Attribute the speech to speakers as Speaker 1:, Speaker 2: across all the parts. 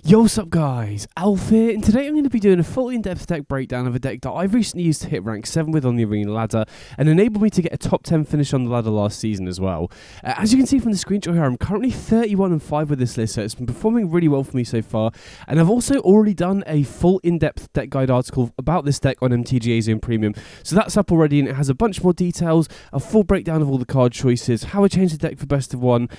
Speaker 1: Yo, what's up guys, Alf here, and today I'm going to be doing a full in-depth deck breakdown of a deck that I've recently used to hit rank 7 with on the arena ladder, and enabled me to get a top 10 finish on the ladder last season as well. As you can see from the screenshot here, I'm currently 31-5 with this list, so it's been performing really well for me so far, and I've also already done a full in-depth deck guide article about this deck on MTG Zone Premium, so that's up already, and it has a bunch more details, a full breakdown of all the card choices, how I changed the deck for best of one,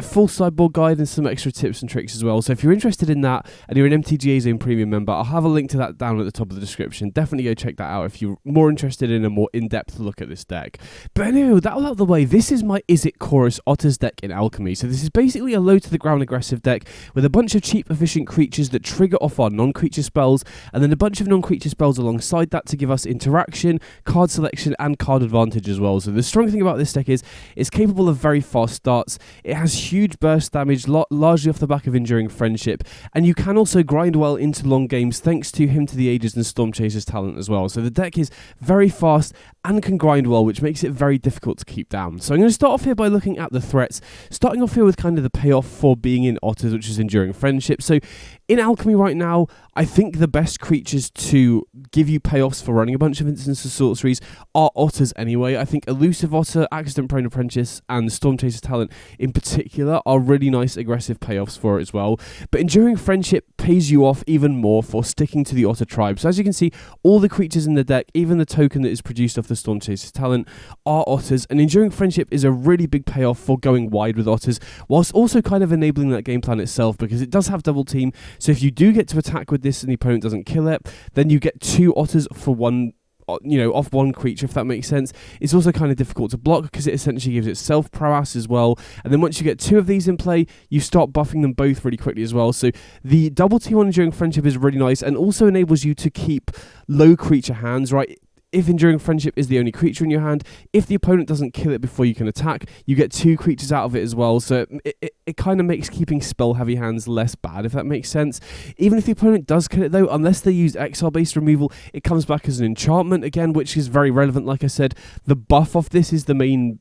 Speaker 1: full sideboard guide, and some extra tips and tricks as well. So if you're interested in that and you're an MTG Zone Premium member, I'll have a link to that down at the top of the description. Definitely go check that out if you're more interested in a more in-depth look at this deck. But anyway, that all out of the way, this is my Izzet Chorus Otters deck in Alchemy. So this is basically a low to the ground aggressive deck with a bunch of cheap efficient creatures that trigger off our non-creature spells, and then a bunch of non-creature spells alongside that to give us interaction, card selection, and card advantage as well. So the strong thing about this deck is it's capable of very fast starts, it has huge burst damage, largely off the back of Enduring Friendship, and you can also grind well into long games thanks to Hymn to the Ages and Stormchaser's talent as well. So the deck is very fast and can grind well, which makes it very difficult to keep down. So I'm going to start off here by looking at the threats, starting off here with kind of the payoff for being in Otters, which is Enduring Friendship. So in Alchemy right now, I think the best creatures to give you payoffs for running a bunch of instants of sorceries are Otters anyway. I think Elusive Otter, Accident Prone Apprentice, and Stormchaser's talent in particular are really nice aggressive payoffs for it as well. But Enduring Friendship pays you off even more for sticking to the Otter tribe. So as you can see, all the creatures in the deck, even the token that is produced off the Stormchaser's talent, are Otters, and Enduring Friendship is a really big payoff for going wide with Otters, whilst also kind of enabling that game plan itself, because it does have double team. So if you do get to attack with this and the opponent doesn't kill it, then you get 2 Otters for one, off one creature, if that makes sense. It's also kind of difficult to block because it essentially gives itself prowess as well. And then once you get 2 of these in play, you start buffing them both really quickly as well. So the double team on Enduring Friendship is really nice and also enables you to keep low creature hands, right? If Enduring Friendship is the only creature in your hand, if the opponent doesn't kill it before you can attack, you get 2 creatures out of it as well. So it kind of makes keeping spell-heavy hands less bad, if that makes sense. Even if the opponent does kill it, though, unless they use exile-based removal, it comes back as an enchantment again, which is very relevant. Like I said, the buff off this is the main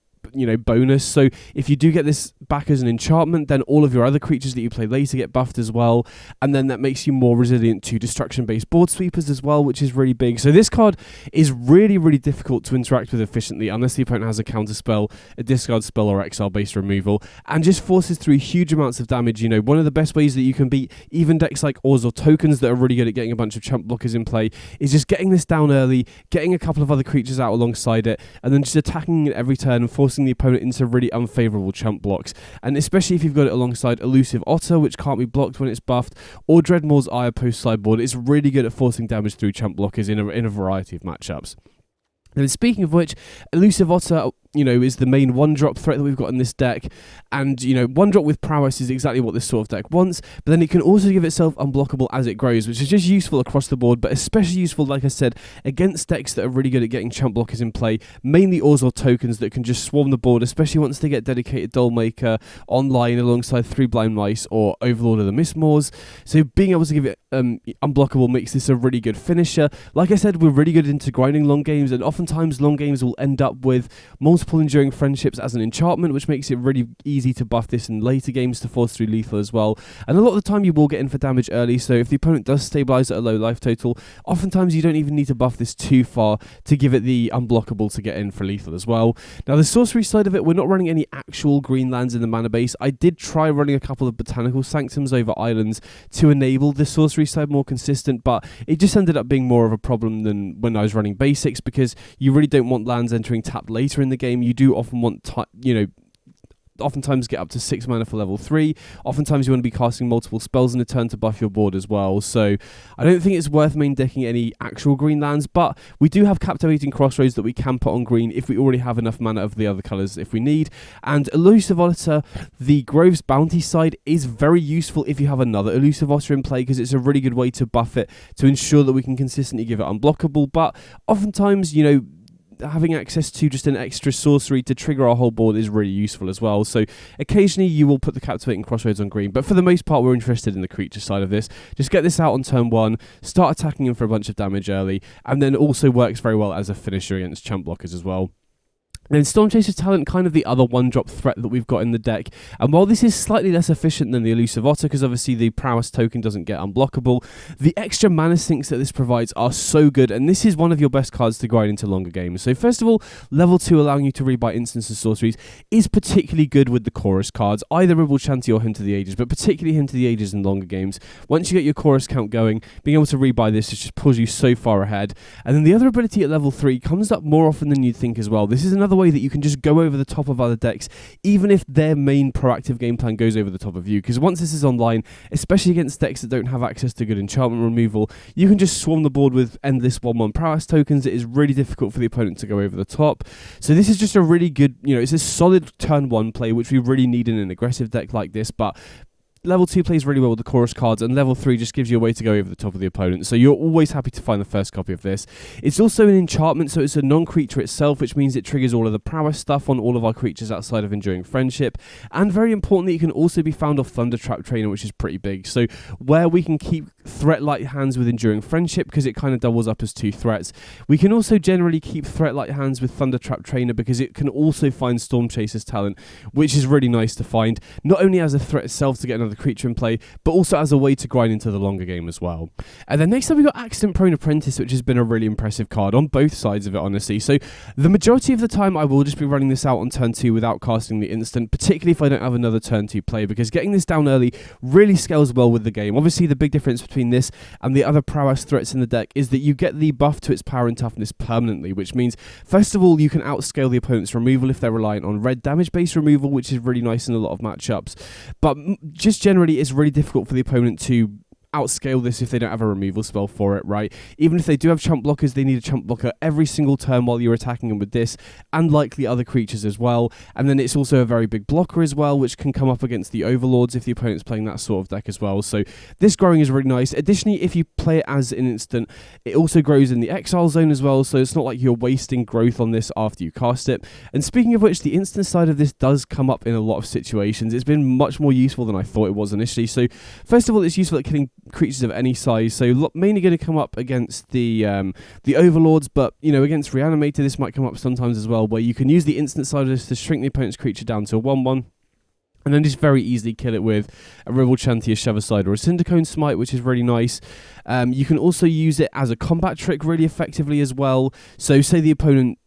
Speaker 1: bonus. So if you do get this back as an enchantment, then all of your other creatures that you play later get buffed as well, and then that makes you more resilient to destruction-based board sweepers as well, which is really big. So this card is really, really difficult to interact with efficiently unless the opponent has a counter spell, a discard spell, or exile-based removal, and just forces through huge amounts of damage. One of the best ways that you can beat even decks like Otters or tokens that are really good at getting a bunch of chump blockers in play is just getting this down early, getting a couple of other creatures out alongside it, and then just attacking it every turn and forcing the opponent into really unfavourable chump blocks. And especially if you've got it alongside Elusive Otter, which can't be blocked when it's buffed, or Dreadmore's Ire post sideboard, it's really good at forcing damage through chump blockers in a variety of matchups. And speaking of which, Elusive Otter, is the main one-drop threat that we've got in this deck. And, one-drop with prowess is exactly what this sort of deck wants, but then it can also give itself unblockable as it grows, which is just useful across the board, but especially useful, like I said, against decks that are really good at getting chump blockers in play, mainly Otters or tokens that can just swarm the board, especially once they get dedicated Dollmaker online alongside 3 Blind Mice or Overlord of the Mistmores. So being able to give it unblockable makes this a really good finisher. Like I said, we're really good into grinding long games, and oftentimes long games will end up with multiple Enduring Friendships as an enchantment, which makes it really easy to buff this in later games to force through lethal as well. And a lot of the time you will get in for damage early, so if the opponent does stabilize at a low life total, oftentimes you don't even need to buff this too far to give it the unblockable to get in for lethal as well. Now the sorcery side of it, we're not running any actual green lands in the mana base. I did try running a couple of Botanical Sanctums over islands to enable the sorcery side more consistent, but it just ended up being more of a problem than when I was running basics, because you really don't want lands entering tapped later in the game. You do often want oftentimes get up to 6 mana for level 3. Oftentimes you want to be casting multiple spells in a turn to buff your board as well. So I don't think it's worth main decking any actual green lands, but we do have Captivating Crossroads that we can put on green if we already have enough mana of the other colours if we need. And Elusive Otter, the Grove's Bounty side, is very useful if you have another Elusive Otter in play, because it's a really good way to buff it to ensure that we can consistently give it unblockable. But oftentimes, having access to just an extra sorcery to trigger our whole board is really useful as well. So occasionally you will put the Captivating Crossroads on green, but for the most part we're interested in the creature side of this. Just get this out on turn 1, start attacking him for a bunch of damage early, and then also works very well as a finisher against chump blockers as well. Then Storm Chaser's Talent, kind of the other one-drop threat that we've got in the deck. And while this is slightly less efficient than the Elusive Otter, because obviously the Prowess token doesn't get unblockable, the extra mana sinks that this provides are so good, and this is one of your best cards to grind into longer games. So first of all, level 2 allowing you to rebuy instants and sorceries is particularly good with the Chorus cards, either Ribble Chanty or Hymn to the Ages, but particularly Hymn to the Ages in longer games. Once you get your Chorus count going, being able to rebuy this just pulls you so far ahead. And then the other ability at level 3 comes up more often than you'd think as well. This is another way that you can just go over the top of other decks, even if their main proactive game plan goes over the top of you. Because once this is online, especially against decks that don't have access to good enchantment removal, you can just swarm the board with endless 1/1 prowess tokens. It is really difficult for the opponent to go over the top. So this is just a really good, it's a solid turn 1 play, which we really need in an aggressive deck like this. But level 2 plays really well with the Chorus cards, and level 3 just gives you a way to go over the top of the opponent. So you're always happy to find the first copy of this. It's also an enchantment, so it's a non-creature itself, which means it triggers all of the prowess stuff on all of our creatures outside of Enduring Friendship. And very importantly, it can also be found off Thundertrap Trainer, which is pretty big. So where we can keep threat-light hands with Enduring Friendship, because it kind of doubles up as 2 threats. We can also generally keep threat-light hands with Thundertrap Trainer, because it can also find Storm Chaser's Talent, which is really nice to find, not only as a threat itself to get another creature in play, but also as a way to grind into the longer game as well. And then next up, we've got Accident Prone Apprentice, which has been a really impressive card on both sides of it, honestly. So the majority of the time, I will just be running this out on turn 2 without casting the instant, particularly if I don't have another turn 2 play, because getting this down early really scales well with the game. Obviously, the big difference between this and the other prowess threats in the deck is that you get the buff to its power and toughness permanently, which means, first of all, you can outscale the opponent's removal if they're reliant on red damage-based removal, which is really nice in a lot of matchups. But just generally, it's really difficult for the opponent to outscale this if they don't have a removal spell for it, right? Even if they do have chump blockers, they need a chump blocker every single turn while you're attacking them with this, and likely other creatures as well. And then it's also a very big blocker as well, which can come up against the Overlords if the opponent's playing that sort of deck as well. So this growing is really nice. Additionally, if you play it as an instant, it also grows in the exile zone as well, so it's not like you're wasting growth on this after you cast it. And speaking of which, the instant side of this does come up in a lot of situations. It's been much more useful than I thought it was initially. So first of all, it's useful at killing creatures of any size, so mainly going to come up against the Overlords, but against Reanimator this might come up sometimes as well, where you can use the instant side of this to shrink the opponent's creature down to a 1/1, and then just very easily kill it with a Ribble Chanty, a Shove Aside, or a Cindercone Smite, which is really nice. You can also use it as a combat trick really effectively as well. So say the opponent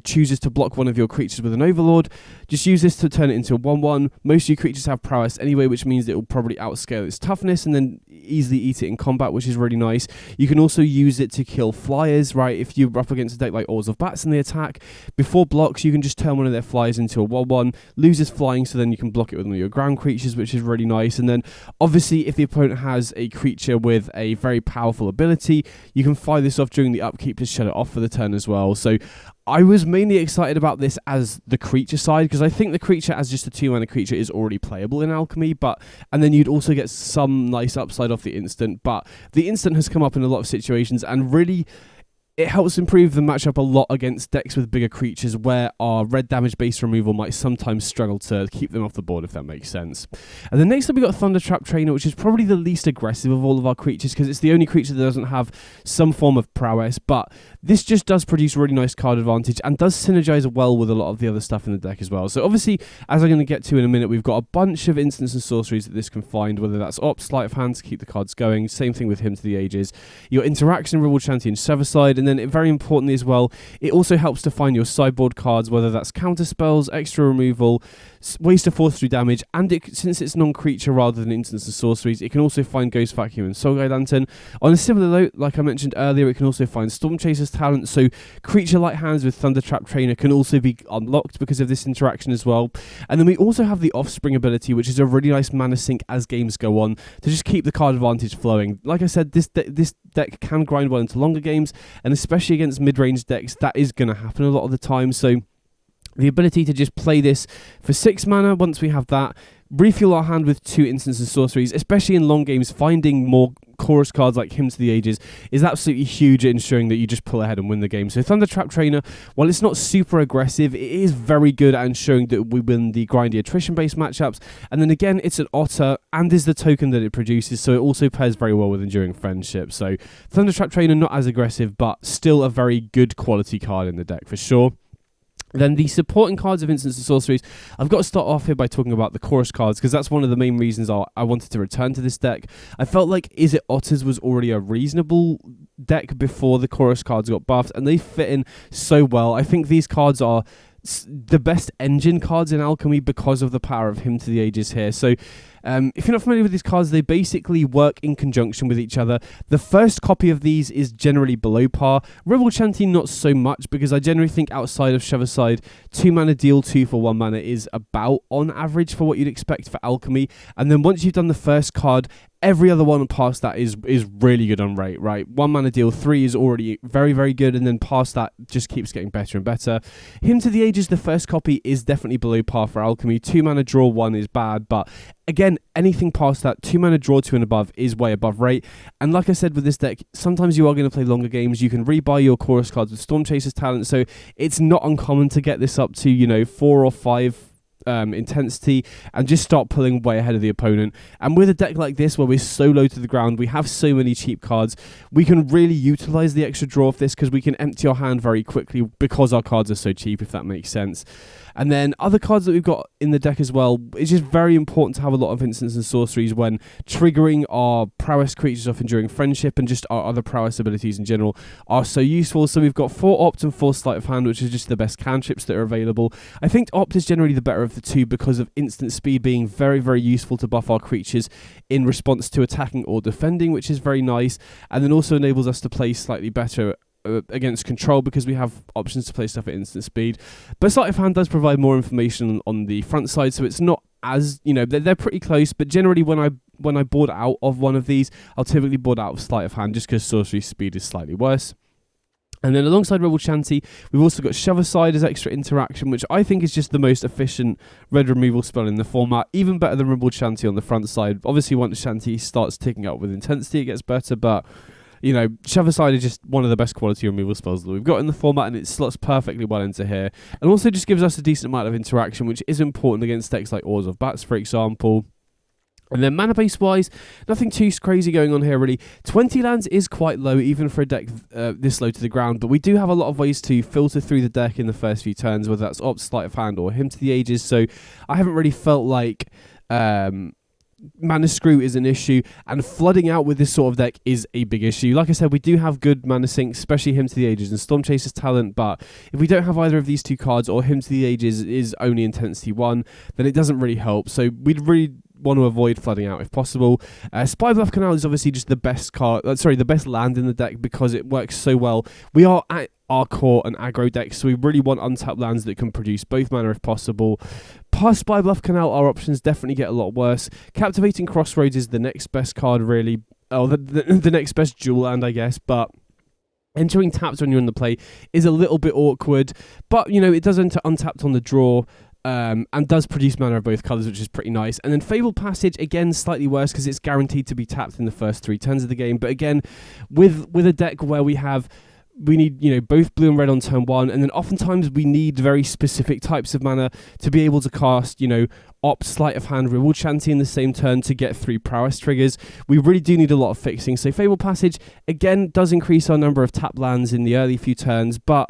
Speaker 1: chooses to block one of your creatures with an Overlord, just use this to turn it into a 1/1. Most of your creatures have prowess anyway, which means it will probably outscale its toughness and then easily eat it in combat, which is really nice. You can also use it to kill flyers, right? If you're up against a deck like Oars of Bats and they attack, before blocks, you can just turn one of their flyers into a 1/1, loses flying, so then you can block it with one of your ground creatures, which is really nice. And then, obviously, if the opponent has a creature with a very powerful ability, you can fire this off during the upkeep to shut it off for the turn as well. So I was mainly excited about this as the creature side, because I think the creature as just a 2-mana creature is already playable in Alchemy, and then you'd also get some nice upside off the instant, but the instant has come up in a lot of situations, and really it helps improve the matchup a lot against decks with bigger creatures where our red damage-based removal might sometimes struggle to keep them off the board, if that makes sense. And then next up, we've got Thundertrap Trainer, which is probably the least aggressive of all of our creatures, because it's the only creature that doesn't have some form of prowess, but this just does produce really nice card advantage and does synergize well with a lot of the other stuff in the deck as well. So obviously, as I'm going to get to in a minute, we've got a bunch of instants and sorceries that this can find, whether that's Opt, Sleight of Hand to keep the cards going, same thing with Hymn to the Ages, your Interaction, Ribble Chanty, and Shove Aside, and then very importantly as well, it also helps to find your sideboard cards, whether that's counter spells, extra removal, ways to force through damage, and since it's non-creature rather than instants and sorceries, it can also find Ghost Vacuum and Soul Guide Lantern. On a similar note, like I mentioned earlier, it can also find Storm Chaser's Talent, so creature-like hands with Thundertrap Trainer can also be unlocked because of this interaction as well. And then we also have the Offspring ability, which is a really nice mana sink as games go on, to just keep the card advantage flowing. Like I said, this deck can grind well into longer games, and especially against mid-range decks, that is going to happen a lot of the time, so the ability to just play this for 6 mana, once we have that, refuel our hand with 2 instants and sorceries, especially in long games, finding more chorus cards like Hymn to the Ages is absolutely huge at ensuring that you just pull ahead and win the game. So Thundertrap Trainer, while it's not super aggressive, it is very good at ensuring that we win the grindy attrition-based matchups. And then again, it's an Otter and is the token that it produces, so it also pairs very well with Enduring Friendship. So Thundertrap Trainer, not as aggressive, but still a very good quality card in the deck for sure. Then the supporting cards of instants and sorceries. I've got to start off here by talking about the chorus cards, because that's one of the main reasons I wanted to return to this deck. I felt like Izzet Otters was already a reasonable deck before the chorus cards got buffed, and they fit in so well. I think these cards are the best engine cards in Alchemy because of the power of Hymn to the Ages here. So if you're not familiar with these cards, they basically work in conjunction with each other. The first copy of these is generally below par. Rebel Chanting not so much, because I generally think outside of Shove Aside, 2 mana deal 2 for 1 mana is about on average for what you'd expect for Alchemy. And then once you've done the first card, every other one past that is really good on rate, right? 1 mana deal 3 is already very, very good, and then past that just keeps getting better and better. Hymn to the Ages, the first copy, is definitely below par for Alchemy. 2 mana draw 1 is bad, but again, anything past that, 2 mana draw 2 and above, is way above rate. And like I said with this deck, sometimes you are going to play longer games. You can rebuy your chorus cards with Storm Chaser's talent, so it's not uncommon to get this up to, 4 or 5 intensity and just start pulling way ahead of the opponent. And with a deck like this, where we're so low to the ground, we have so many cheap cards, we can really utilize the extra draw of this, because we can empty our hand very quickly because our cards are so cheap, if that makes sense. And then other cards that we've got in the deck as well, it's just very important to have a lot of instants and sorceries when triggering our prowess creatures off Enduring Friendship, and just our other prowess abilities in general are so useful. So we've got 4 Opt and 4 Sleight of Hand, which is just the best cantrips that are available. I think Opt is generally the better of the two because of instant speed being very, very useful to buff our creatures in response to attacking or defending, which is very nice, and then also enables us to play slightly better against control, because we have options to play stuff at instant speed. But Sleight of Hand does provide more information on the front side, so it's not as, they're pretty close. But generally when I board out of one of these, I'll typically board out of Sleight of Hand, just because sorcery speed is slightly worse. And then alongside Rebel Chanty, we've also got Shove Aside as extra interaction, which I think is just the most efficient red removal spell in the format, even better than Rebel Chanty on the front side. Obviously once Chanty starts ticking up with intensity, it gets better, but Shove Aside is just one of the best quality removal spells that we've got in the format, and it slots perfectly well into here. And also just gives us a decent amount of interaction, which is important against decks like Oars of Bats, for example. And then mana base wise, nothing too crazy going on here really. 20 lands is quite low, even for a deck this low to the ground, but we do have a lot of ways to filter through the deck in the first few turns, whether that's Opt, Sleight of Hand, or Hymn to the Ages. So I haven't really felt like mana screw is an issue, and flooding out with this sort of deck is a big issue. Like I said, we do have good mana sinks, especially Hymn to the Ages and Storm Chaser's talent, but if we don't have either of these two cards, or Hymn to the Ages is only intensity 1, then it doesn't really help. So we'd really want to avoid flooding out if possible. Spy Bluff Canal is obviously just the best card, the best land in the deck, because it works so well. We are at our core and aggro deck, so we really want untapped lands that can produce both mana if possible. Past Spy Bluff Canal, our options definitely get a lot worse. Captivating Crossroads is the next best card, really. Oh, the next best dual land, I guess, but entering tapped when you're in the play is a little bit awkward, but it does enter untapped on the draw. And does produce mana of both colours, which is pretty nice. And then Fabled Passage, again, slightly worse because it's guaranteed to be tapped in the first 3 turns of the game. But again, with a deck where we need, both blue and red on turn 1, and then oftentimes we need very specific types of mana to be able to cast, Opt, Sleight of Hand, Reward Chanty in the same turn to get 3 prowess triggers. We really do need a lot of fixing. So Fabled Passage, again, does increase our number of tap lands in the early few turns, but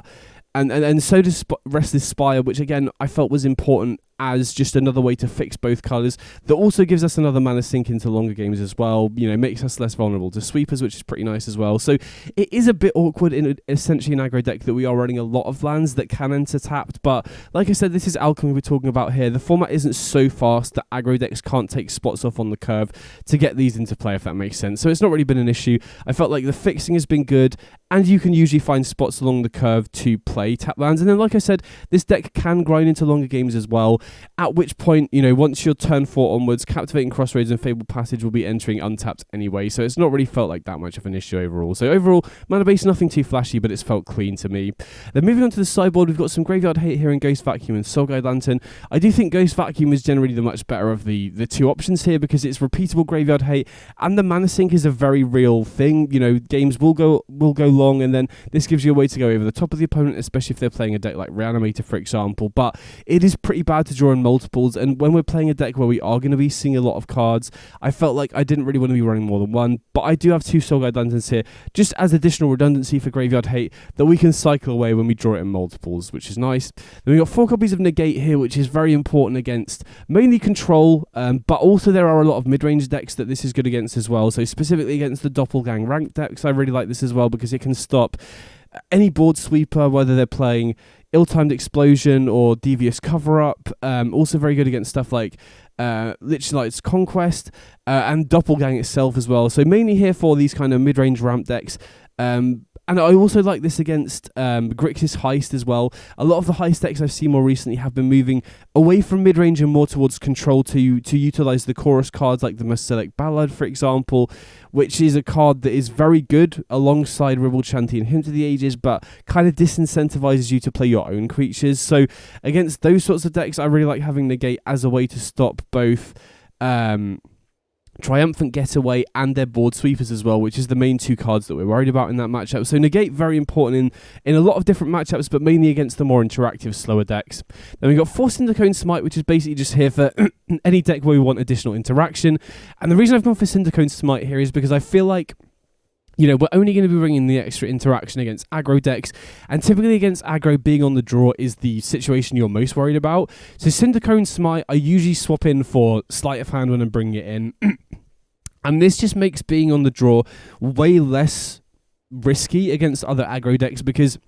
Speaker 1: And so does Restless Spire, which again I felt was important as just another way to fix both colours. That also gives us another mana sink into longer games as well. Makes us less vulnerable to sweepers, which is pretty nice as well. So it is a bit awkward in essentially an aggro deck that we are running a lot of lands that can enter tapped. But like I said, this is Alchemy we're talking about here. The format isn't so fast that aggro decks can't take spots off on the curve to get these into play, if that makes sense. So it's not really been an issue. I felt like the fixing has been good, and you can usually find spots along the curve to play tap lands. And then, like I said, this deck can grind into longer games as well, at which point, once you're turn 4 onwards, Captivating Crossroads and Fabled Passage will be entering untapped anyway, so it's not really felt like that much of an issue overall. So overall, mana base, nothing too flashy, but it's felt clean to me. Then moving on to the sideboard, we've got some Graveyard Hate here in Ghost Vacuum and Soul Guide Lantern. I do think Ghost Vacuum is generally the much better of the two options here, because it's repeatable Graveyard Hate, and the mana sink is a very real thing. Games will go long long, and then this gives you a way to go over the top of the opponent, especially if they're playing a deck like Reanimator, for example. But it is pretty bad to draw in multiples, and when we're playing a deck where we are going to be seeing a lot of cards, I felt like I didn't really want to be running more than one, but I do have 2 Soul Guide Lanterns here, just as additional redundancy for Graveyard Hate, that we can cycle away when we draw it in multiples, which is nice. Then we've got 4 copies of Negate here, which is very important against mainly control, but also there are a lot of mid-range decks that this is good against as well. So specifically against the Doppelgang rank decks, I really like this as well because it can stop any board sweeper, whether they're playing Ill-Timed Explosion or Devious Cover-Up. Also very good against stuff like Lich Knight's Conquest and Doppelgang itself as well. So mainly here for these kind of mid-range ramp decks. And I also like this against Grixis Heist as well. A lot of the Heist decks I've seen more recently have been moving away from mid-range and more towards control to utilise the chorus cards like the Maselic Ballad, for example, which is a card that is very good alongside Ribble Chanty and Hymn to the Ages, but kind of disincentivises you to play your own creatures. So against those sorts of decks, I really like having Negate as a way to stop both Triumphant Getaway and their board sweepers as well, which is the main 2 cards that we're worried about in that matchup. So Negate, very important in a lot of different matchups, but mainly against the more interactive, slower decks. Then we've got 4 Cindercone Smite, which is basically just here for any deck where we want additional interaction. And the reason I've gone for Cindercone Smite here is because I feel like, you know, we're only going to be bringing the extra interaction against aggro decks, and typically against aggro, being on the draw is the situation you're most worried about. So Cindercone Smite, I usually swap in for Sleight of Hand when I'm bringing it in. And this just makes being on the draw way less risky against other aggro decks, because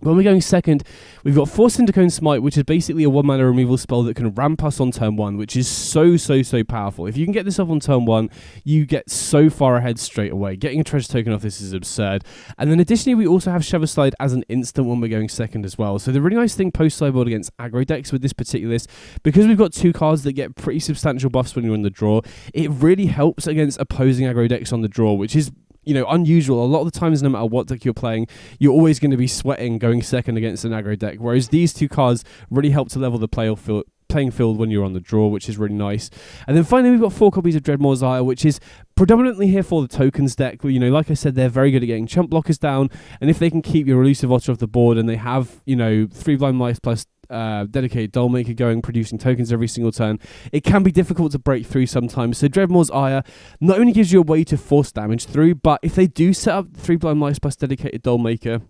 Speaker 1: when we're going second, we've got 4 Cindercone Smite, which is basically a 1-mana removal spell that can ramp us on turn 1, which is so powerful. If you can get this off on turn 1, you get so far ahead straight away. Getting a treasure token off this is absurd. And then additionally, we also have Shiver Slide as an instant when we're going second as well. So the really nice thing post-sideboard against aggro decks with this particular list, because we've got 2 cards that get pretty substantial buffs when you're on the draw, it really helps against opposing aggro decks on the draw, which is, you know, unusual. A lot of the times, no matter what deck you're playing, you're always going to be sweating going second against an aggro deck, whereas these 2 cards really help to level the playing field when you're on the draw, which is really nice. And then finally, we've got 4 copies of Dreadmore's Ire, which is predominantly here for the tokens deck. You know, like I said, they're very good at getting chump blockers down, and if they can keep your Elusive Otter off the board, and they have, you know, 3 Blind Mice plus dedicated Dollmaker going, producing tokens every single turn, it can be difficult to break through sometimes. So Dreadmore's Ire not only gives you a way to force damage through, but if they do set up 3 Blind Mice plus dedicated Dollmaker,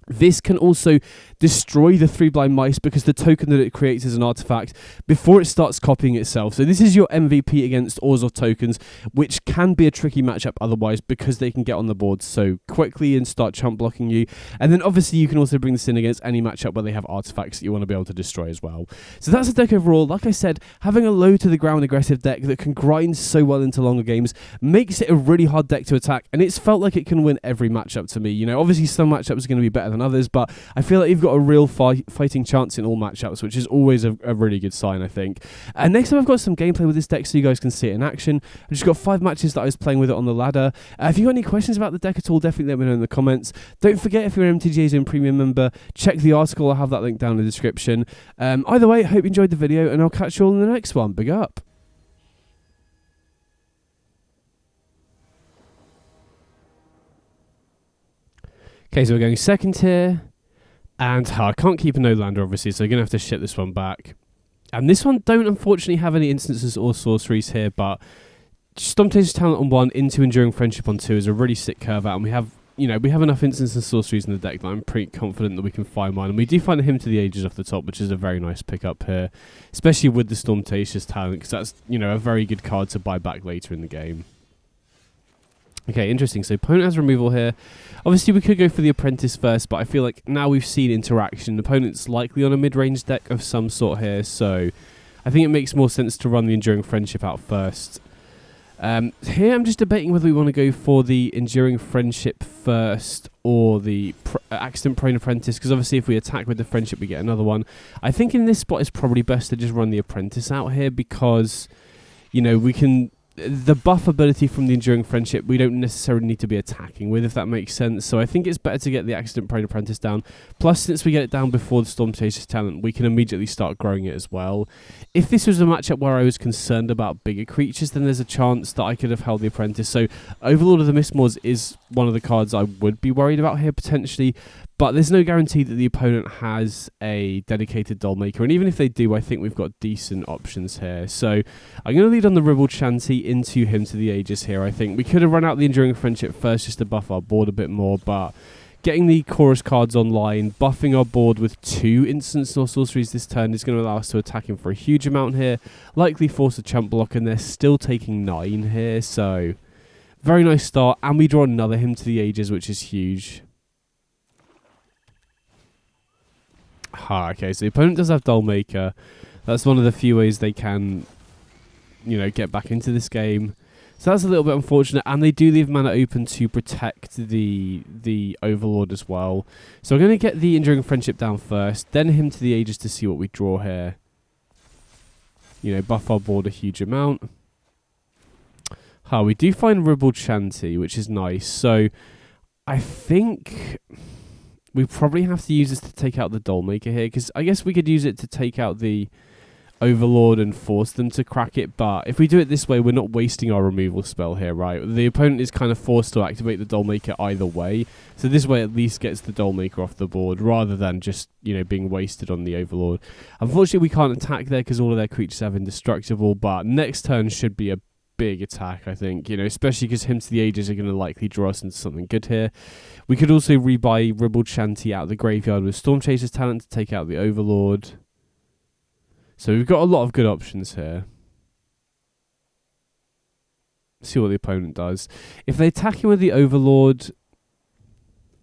Speaker 1: this can also destroy the 3 Blind Mice, because the token that it creates is an artifact before it starts copying itself. So this is your MVP against Orzhov tokens, which can be a tricky matchup otherwise, because they can get on the board so quickly and start chump blocking you. And then obviously you can also bring this in against any matchup where they have artifacts that you want to be able to destroy as well. So that's the deck overall. Like I said, having a low to the ground aggressive deck that can grind so well into longer games makes it a really hard deck to attack, and it's felt like it can win every matchup to me. You know, obviously some matchups are going to be better than others, but I feel like you've got a real fighting chance in all matchups, which is always a really good sign, I think. And next up, I've got some gameplay with this deck so you guys can see it in action. I've just got 5 matches that I was playing with it on the ladder. If you've got any questions about the deck at all, definitely let me know in the comments. Don't forget, if you're an MTG Zone Premium member, check the article. I'll have that link down in the description. Either way, I hope you enjoyed the video, and I'll catch you all in the next one. Big up. Okay, so we're going second here, and I can't keep a no lander obviously, so I'm going to have to ship this one back. And this one don't unfortunately have any instances or sorceries here, but Stomptage's Talent on 1 into Enduring Friendship on 2 is a really sick curve out, and we have enough instances and sorceries in the deck that I'm pretty confident that we can find one. And we do find a Hymn to the Ages off the top, which is a very nice pickup here, especially with the Stomptage's Talent, because that's, you know, a very good card to buy back later in the game. Okay, interesting. So opponent has removal here. Obviously, we could go for the Apprentice first, but I feel like now we've seen interaction, opponent's likely on a mid-range deck of some sort here, so I think it makes more sense to run the Enduring Friendship out first. Here I'm just debating whether we want to go for the Enduring Friendship first or the Accident Prone Apprentice, because obviously if we attack with the Friendship we get another one. I think in this spot it's probably best to just run the Apprentice out here, because, you know, we can the buff ability from the Enduring Friendship we don't necessarily need to be attacking with, if that makes sense. So I think it's better to get the Accident Prone Apprentice down. Plus, since we get it down before the Storm Chaser's talent, we can immediately start growing it as well. If this was a matchup where I was concerned about bigger creatures, then there's a chance that I could have held the Apprentice. So Overlord of the Mistmoors is one of the cards I would be worried about here potentially. But there's no guarantee that the opponent has a dedicated Dollmaker. And even if they do, I think we've got decent options here. So I'm going to lead on the Ribald Shanty into Hymn to the Ages here, I think. We could have run out the Enduring Friendship first just to buff our board a bit more. But getting the Chorus cards online, buffing our board with 2 instants or sorceries this turn is going to allow us to attack him for a huge amount here. Likely force a chump block, and they're still taking 9 here. So very nice start. And we draw another Hymn to the Ages, which is huge. Okay, so the opponent does have Dollmaker. That's one of the few ways they can, get back into this game. So that's a little bit unfortunate, and they do leave mana open to protect the Overlord as well. So I'm going to get the Enduring Friendship down first, then Hymn to the Ages to see what we draw here. Buff our board a huge amount. We do find Ribald Shanty, which is nice. So I think we probably have to use this to take out the Dollmaker here, because I guess we could use it to take out the Overlord and force them to crack it, but if we do it this way, we're not wasting our removal spell here, right? The opponent is kind of forced to activate the Dollmaker either way, so this way at least gets the Dollmaker off the board, rather than just, being wasted on the Overlord. Unfortunately, we can't attack there because all of their creatures have Indestructible, but next turn should be a big attack, I think, especially because Hymn to the Ages are going to likely draw us into something good here. We could also rebuy Ribald Shanty out of the graveyard with Storm Chaser's talent to take out the Overlord. So we've got a lot of good options here. See what the opponent does. If they attack him with the Overlord,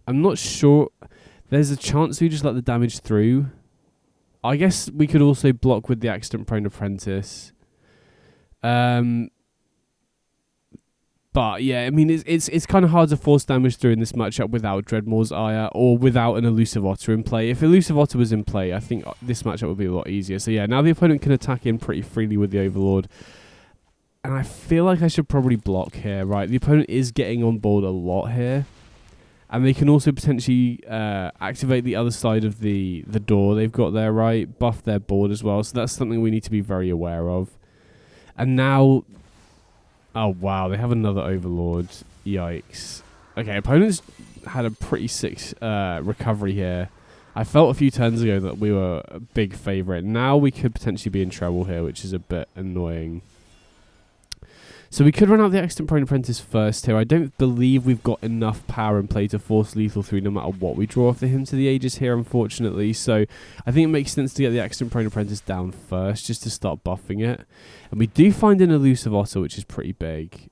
Speaker 1: I'm not sure. There's a chance we just let the damage through. I guess we could also block with the Accident Prone Apprentice. But yeah, I mean, it's kind of hard to force damage through in this matchup without Dreadmore's Ire or without an Elusive Otter in play. If Elusive Otter was in play, I think this matchup would be a lot easier. So yeah, now the opponent can attack in pretty freely with the Overlord. And I feel like I should probably block here, right? The opponent is getting on board a lot here. And they can also potentially activate the other side of the door they've got there, right? Buff their board as well. So that's something we need to be very aware of. And now... Oh, wow, they have another Overlord. Yikes. Okay, opponents had a pretty sick recovery here. I felt a few turns ago that we were a big favourite. Now we could potentially be in trouble here, which is a bit annoying. So we could run out the Accident Prone Apprentice first here. I don't believe we've got enough power in play to force lethal through no matter what we draw off the Hymn to the Ages here, unfortunately. So I think it makes sense to get the Accident Prone Apprentice down first, just to start buffing it. And we do find an Elusive Otter, which is pretty big.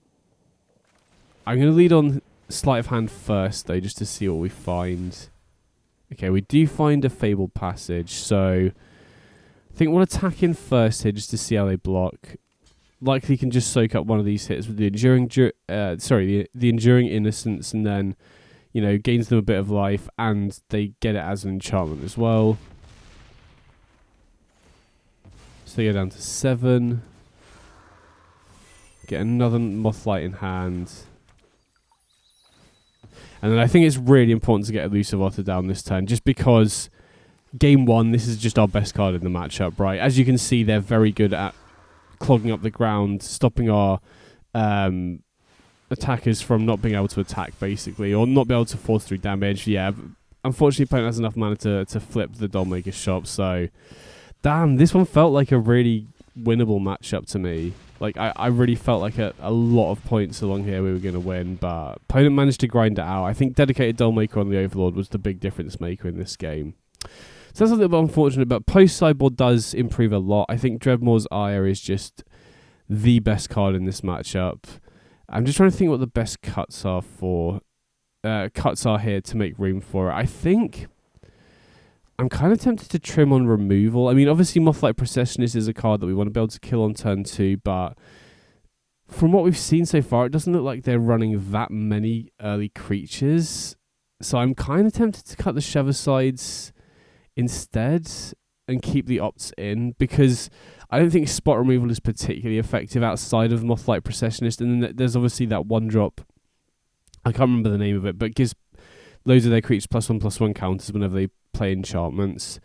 Speaker 1: I'm going to lead on Sleight of Hand first, though, just to see what we find. Okay, we do find a Fabled Passage, so I think we'll attack in first here, just to see how they block. Likely can just soak up one of these hits with the Enduring Innocence, and then, gains them a bit of life, and they get it as an enchantment as well. So they go down to 7. Get another Mothlight in hand. And then I think it's really important to get Elusive Otter down this turn, just because game 1, this is just our best card in the matchup, right? As you can see, they're very good at clogging up the ground, stopping our attackers from not being able to attack, basically, or not be able to force through damage. Yeah, unfortunately, opponent has enough mana to flip the Dollmaker shop, so damn, this one felt like a really winnable matchup to me. Like, I really felt like a lot of points along here we were going to win, but opponent managed to grind it out. I think dedicated Dollmaker on the Overlord was the big difference maker in this game. So that's a little bit unfortunate, but post-sideboard does improve a lot. I think Dreadmore's Ire is just the best card in this matchup. I'm just trying to think what the best cuts are here to make room for it. I think I'm kind of tempted to trim on removal. I mean, obviously Mothlight Processionist is a card that we want to be able to kill on turn 2, but from what we've seen so far, it doesn't look like they're running that many early creatures. So I'm kind of tempted to cut the Sheversides instead. and keep the opts in, because I don't think spot removal is particularly effective outside of Mothlight Processionist. And then there's obviously that one drop, I can't remember the name of it, but gives loads of their creatures +1/+1 counters whenever they play enchantments.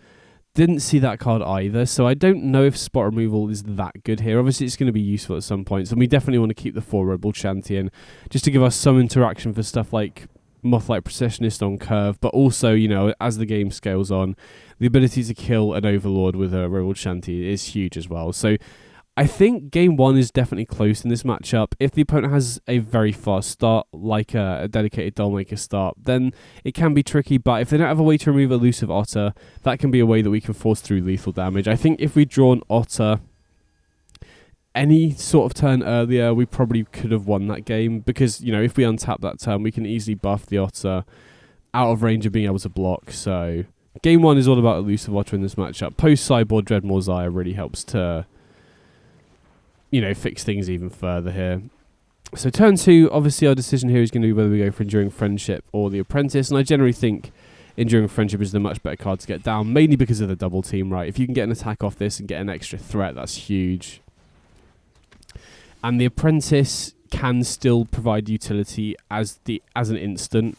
Speaker 1: Didn't see that card either, so I don't know if spot removal is that good here. Obviously, it's going to be useful at some points, and we definitely want to keep the 4 Rebel Chanteon just to give us some interaction for stuff like Mothlight Processionist on curve, but also, you know, as the game scales on, the ability to kill an Overlord with a Rebel Chanteon is huge as well. So I think game 1 is definitely close in this matchup. If the opponent has a very fast start, like a dedicated Dollmaker start, then it can be tricky. But if they don't have a way to remove Elusive Otter, that can be a way that we can force through lethal damage. I think if we draw an Otter any sort of turn earlier, we probably could have won that game. Because, you know, if we untap that turn, we can easily buff the Otter out of range of being able to block. So game 1 is all about Elusive Otter in this matchup. Post-Sideboard Dreadmaw Zaya really helps to, you know, fix things even further here. So turn 2, obviously our decision here is going to be whether we go for Enduring Friendship or the Apprentice, and I generally think Enduring Friendship is the much better card to get down, mainly because of the double team, right? If you can get an attack off this and get an extra threat, that's huge. And the Apprentice can still provide utility as an instant,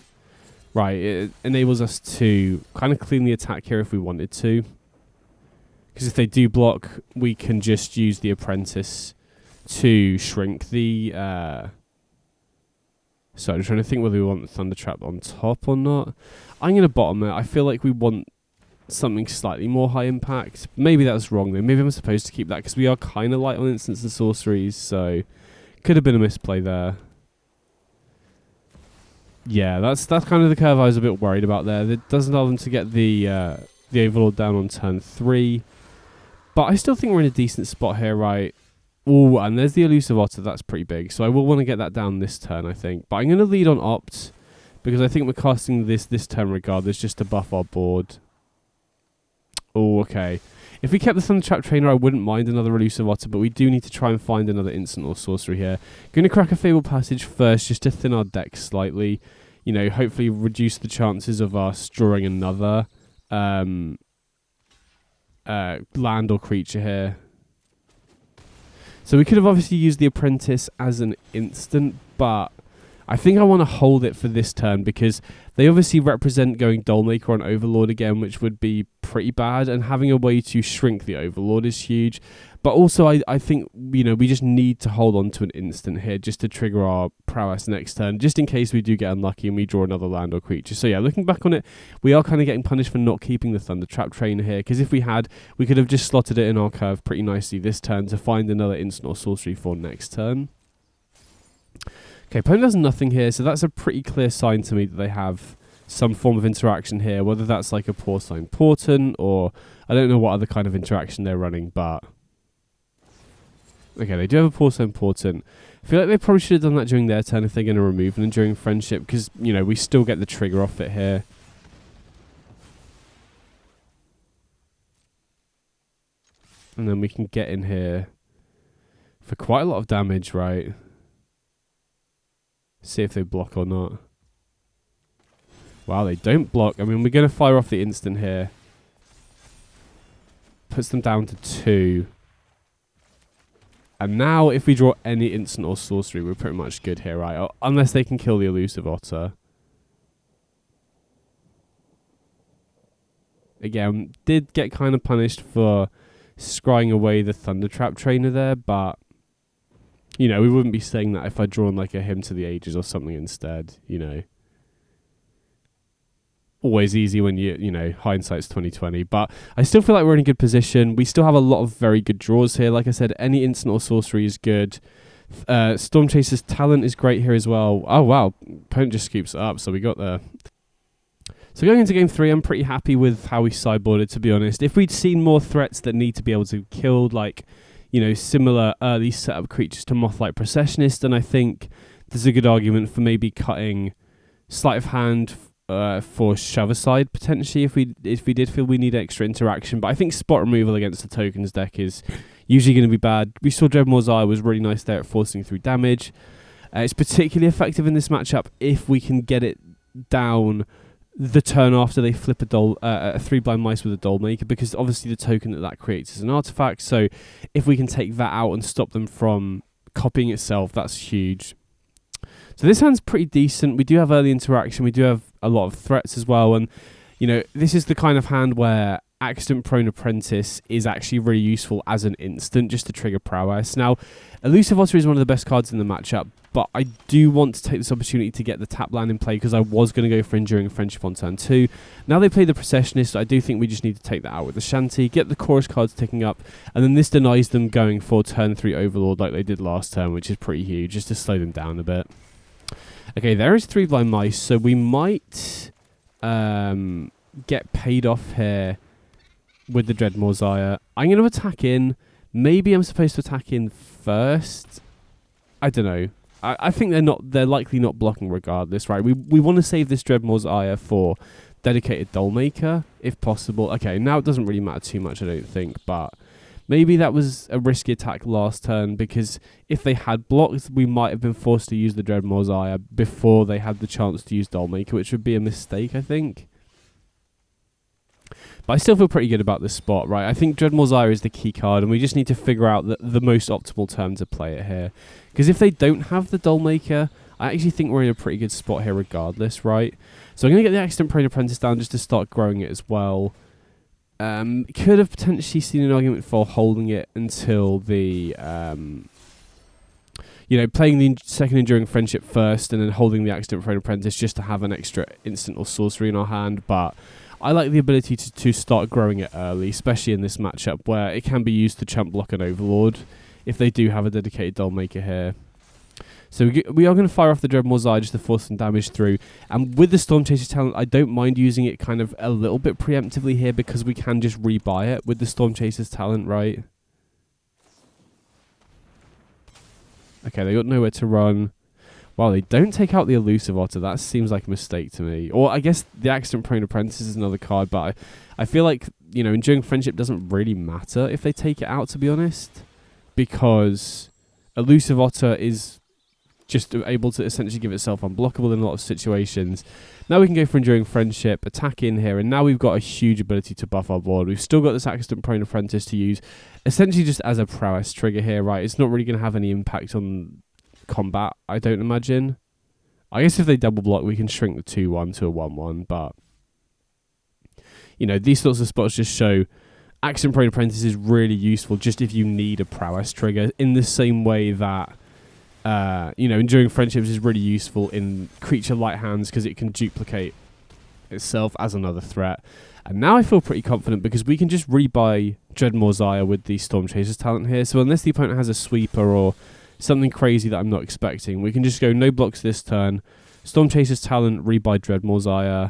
Speaker 1: right? It enables us to kind of clean the attack here if we wanted to, because if they do block, we can just use the Apprentice to shrink the... So I'm trying to think whether we want the Thunder Trap on top or not. I'm going to bottom it. I feel like we want something slightly more high impact. Maybe that's wrong though. Maybe I'm supposed to keep that because we are kind of light on instants and sorceries, so could have been a misplay there. Yeah, that's kind of the curve I was a bit worried about there. It doesn't allow them to get the Overlord down on turn 3. But I still think we're in a decent spot here, right? Oh, and there's the Elusive Otter. That's pretty big. So I will want to get that down this turn, I think. But I'm going to lead on Opt, because I think we're casting this turn regardless, just to buff our board. Oh, okay. If we kept the Thunder Trap Trainer, I wouldn't mind another Elusive Otter, but we do need to try and find another instant or sorcery here. Going to crack a Fabled Passage first, just to thin our deck slightly. You know, hopefully reduce the chances of us drawing another land or creature here. So we could have obviously used the Apprentice as an instant, but I think I want to hold it for this turn because they obviously represent going Dollmaker on Overlord again, which would be pretty bad, and having a way to shrink the Overlord is huge. But also I think, you know, we just need to hold on to an instant here just to trigger our prowess next turn, just in case we do get unlucky and we draw another land or creature. So yeah, looking back on it, we are kind of getting punished for not keeping the Thunder Trap Trainer here, because if we had, we could have just slotted it in our curve pretty nicely this turn to find another instant or sorcery for next turn. Okay, opponent has nothing here, so that's a pretty clear sign to me that they have some form of interaction here, whether that's like a Porcine Portent or I don't know what other kind of interaction they're running, but okay, they do have a Porcine Portent. I feel like they probably should have done that during their turn if they're going to remove an Enduring Friendship, because, you know, we still get the trigger off it here. And then we can get in here for quite a lot of damage, right? See if they block or not. Wow, they don't block. I mean, we're going to fire off the instant here. Puts them down to 2. And now, if we draw any instant or sorcery, we're pretty much good here, right? Unless they can kill the Elusive Otter. Again, did get kind of punished for scrying away the Thunder Trap Trainer there, but, you know, we wouldn't be saying that if I'd drawn like a Hymn to the Ages or something instead, you know. Always easy when you know, hindsight's 20/20, but I still feel like we're in a good position. We still have a lot of very good draws here. Like I said, any instant or sorcery is good. Storm Chaser's Talent is great here as well. Oh wow, opponent just scoops it up, so we got there. So going into game 3, I'm pretty happy with how we sideboarded, to be honest. If we'd seen more threats that need to be able to be killed, like, you know, similar early setup creatures to Mothlight Processionist, then I think there's a good argument for maybe cutting Sleight of Hand for Shove Aside, potentially, if we did feel we need extra interaction. But I think spot removal against the tokens deck is usually going to be bad. We saw Dreadmaw Zaya was really nice there at forcing through damage. It's particularly effective in this matchup if we can get it down the turn after they flip a 3 blind mice with a doll maker, because obviously the token that creates is an artifact. So if we can take that out and stop them from copying itself, that's huge. So this hand's pretty decent. We do have early interaction. We do have a lot of threats as well. And, you know, this is the kind of hand where Accident Prone Apprentice is actually really useful as an instant just to trigger prowess. Now, Elusive Otter is one of the best cards in the matchup, but I do want to take this opportunity to get the tap land in play because I was going to go for Enduring Friendship on turn 2. Now they play the Processionist, I do think we just need to take that out with the Shanty, get the Chorus cards ticking up, and then this denies them going for turn 3 Overlord like they did last turn, which is pretty huge, just to slow them down a bit. Okay, there is 3 blind mice, so we might get paid off here with the Dread Messiah. I'm going to attack in. Maybe I'm supposed to attack in first. I don't know. I think they're likely not blocking regardless, right? We want to save this Dread Messiah for dedicated Dollmaker, if possible. Okay, now it doesn't really matter too much, I don't think, but maybe that was a risky attack last turn, because if they had blocked, we might have been forced to use the Dread Messiah before they had the chance to use Dollmaker, which would be a mistake, I think. But I still feel pretty good about this spot, right? I think Dread Messiah is the key card, and we just need to figure out the most optimal term to play it here. Because if they don't have the Dollmaker, I actually think we're in a pretty good spot here regardless, right? So I'm going to get the Accident Prone Apprentice down just to start growing it as well. Could have potentially seen an argument for holding it until the... you know, playing the second Enduring Friendship first and then holding the Accident Prone Apprentice just to have an extra instant or sorcery in our hand, but I like the ability to start growing it early, especially in this matchup where it can be used to chump block an Overlord if they do have a dedicated Dollmaker here. So we are going to fire off the Dread Messiah just to force some damage through. And with the Storm Chaser's talent, I don't mind using it kind of a little bit preemptively here because we can just rebuy it with the Storm Chaser's talent, right? Okay, they got nowhere to run. Wow, they don't take out the Elusive Otter. That seems like a mistake to me. Or I guess the Accident Prone Apprentice is another card, but I feel like, you know, Enduring Friendship doesn't really matter if they take it out, to be honest. Because Elusive Otter is just able to essentially give itself unblockable in a lot of situations. Now we can go for Enduring Friendship, attack in here, and now we've got a huge ability to buff our board. We've still got this Accident Prone Apprentice to use, essentially just as a prowess trigger here, right? It's not really going to have any impact on combat, I don't imagine. I guess if they double block, we can shrink the 2-1 to a 1-1, but you know, these sorts of spots just show Accident Prone Apprentice is really useful just if you need a prowess trigger, in the same way that you know, Enduring Friendships is really useful in creature light hands because it can duplicate itself as another threat. And now I feel pretty confident because we can just rebuy Dread Messiah with the Storm Chaser's talent here. So unless the opponent has a sweeper or something crazy that I'm not expecting, we can just go no blocks this turn, Storm Chaser's talent, rebuy Dread Messiah,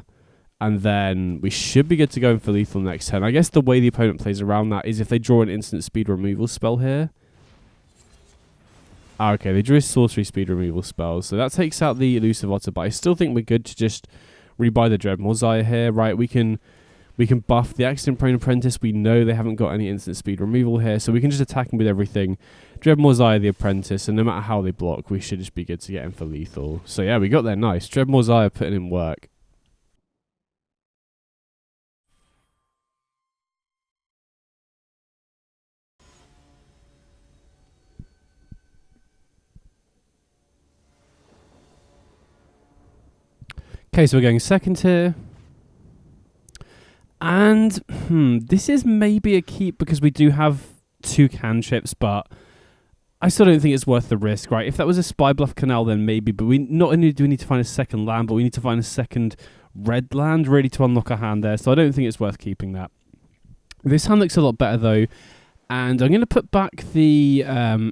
Speaker 1: and then we should be good to go in for lethal next turn. I guess the way the opponent plays around that is if they draw an instant speed removal spell here. Okay, they drew a sorcery speed removal spell, so that takes out the Elusive Otter, but I still think we're good to just rebuy the Dread Messiah here, right? We can buff the Accident Prone Apprentice. We know they haven't got any instant speed removal here, so we can just attack them with everything. Dread Messiah the Apprentice, and no matter how they block, we should just be good to get in for lethal. So yeah, we got there nice. Dread Messiah putting in work. Okay, so we're going second here. And this is maybe a keep because we do have 2 cantrips, but I still don't think it's worth the risk, right? If that was a Spy Bluff Canal, then maybe, but we not only do we need to find a second land, but we need to find a second red land really to unlock a hand there, so I don't think it's worth keeping that. This hand looks a lot better though, and I'm going to put back the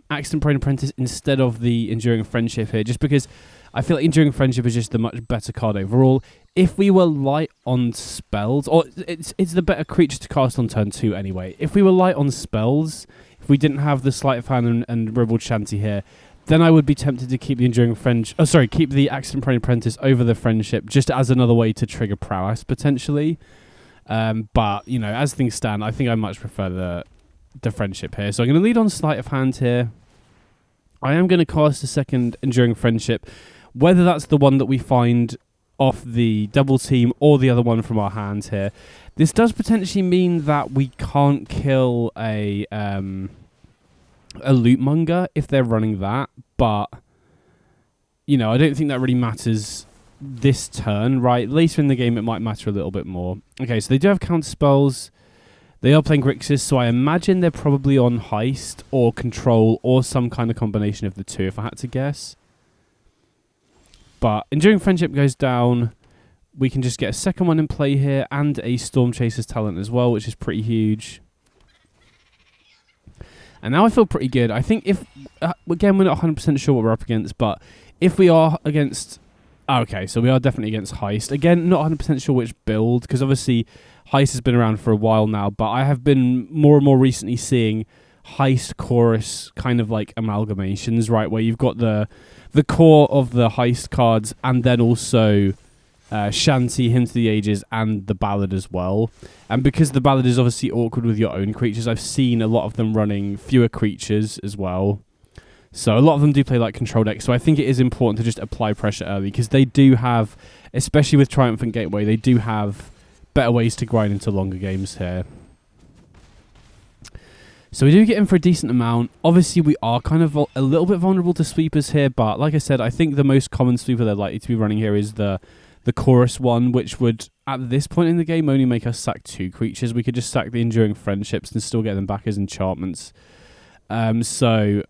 Speaker 1: Accident Prone Apprentice instead of the Enduring Friendship here, just because I feel like Enduring Friendship is just the much better card overall. If we were light on spells, or it's the better creature to cast on turn 2 anyway. If we were light on spells, if we didn't have the Sleight of Hand and Ribald Shanty here, then I would be tempted to keep the keep the Accident Prone Apprentice over the Friendship, just as another way to trigger prowess potentially. But you know, as things stand, I think I much prefer the Friendship here. So I'm going to lead on Sleight of Hand here. I am going to cast a second Enduring Friendship. Whether that's the one that we find off the double team or the other one from our hand here. This does potentially mean that we can't kill a lootmonger if they're running that, but you know, I don't think that really matters this turn, right? Later in the game it might matter a little bit more. Okay, so they do have counter spells. They are playing Grixis, so I imagine they're probably on Heist or Control or some kind of combination of the two, if I had to guess. But Enduring Friendship goes down. We can just get a second one in play here and a Storm Chaser's talent as well, which is pretty huge. And now I feel pretty good. I think if... again, we're not 100% sure what we're up against, but if we are against... okay, so we are definitely against Heist. Again, not 100% sure which build, because obviously Heist has been around for a while now, but I have been more and more recently seeing Heist Chorus kind of like amalgamations, right, where you've got the core of the Heist cards and then also Shanty, Hymn to the Ages, and the Ballad as well. And because the Ballad is obviously awkward with your own creatures, I've seen a lot of them running fewer creatures as well. So a lot of them do play like control decks, so I think it is important to just apply pressure early, because they do have, especially with Triumphant Gateway, they do have better ways to grind into longer games here. So we do get in for a decent amount. Obviously, we are kind of a little bit vulnerable to sweepers here, but like I said, I think the most common sweeper they're likely to be running here is the chorus one, which would, at this point in the game, only make us sack 2 creatures. We could just sack the Enduring Friendships and still get them back as enchantments. So...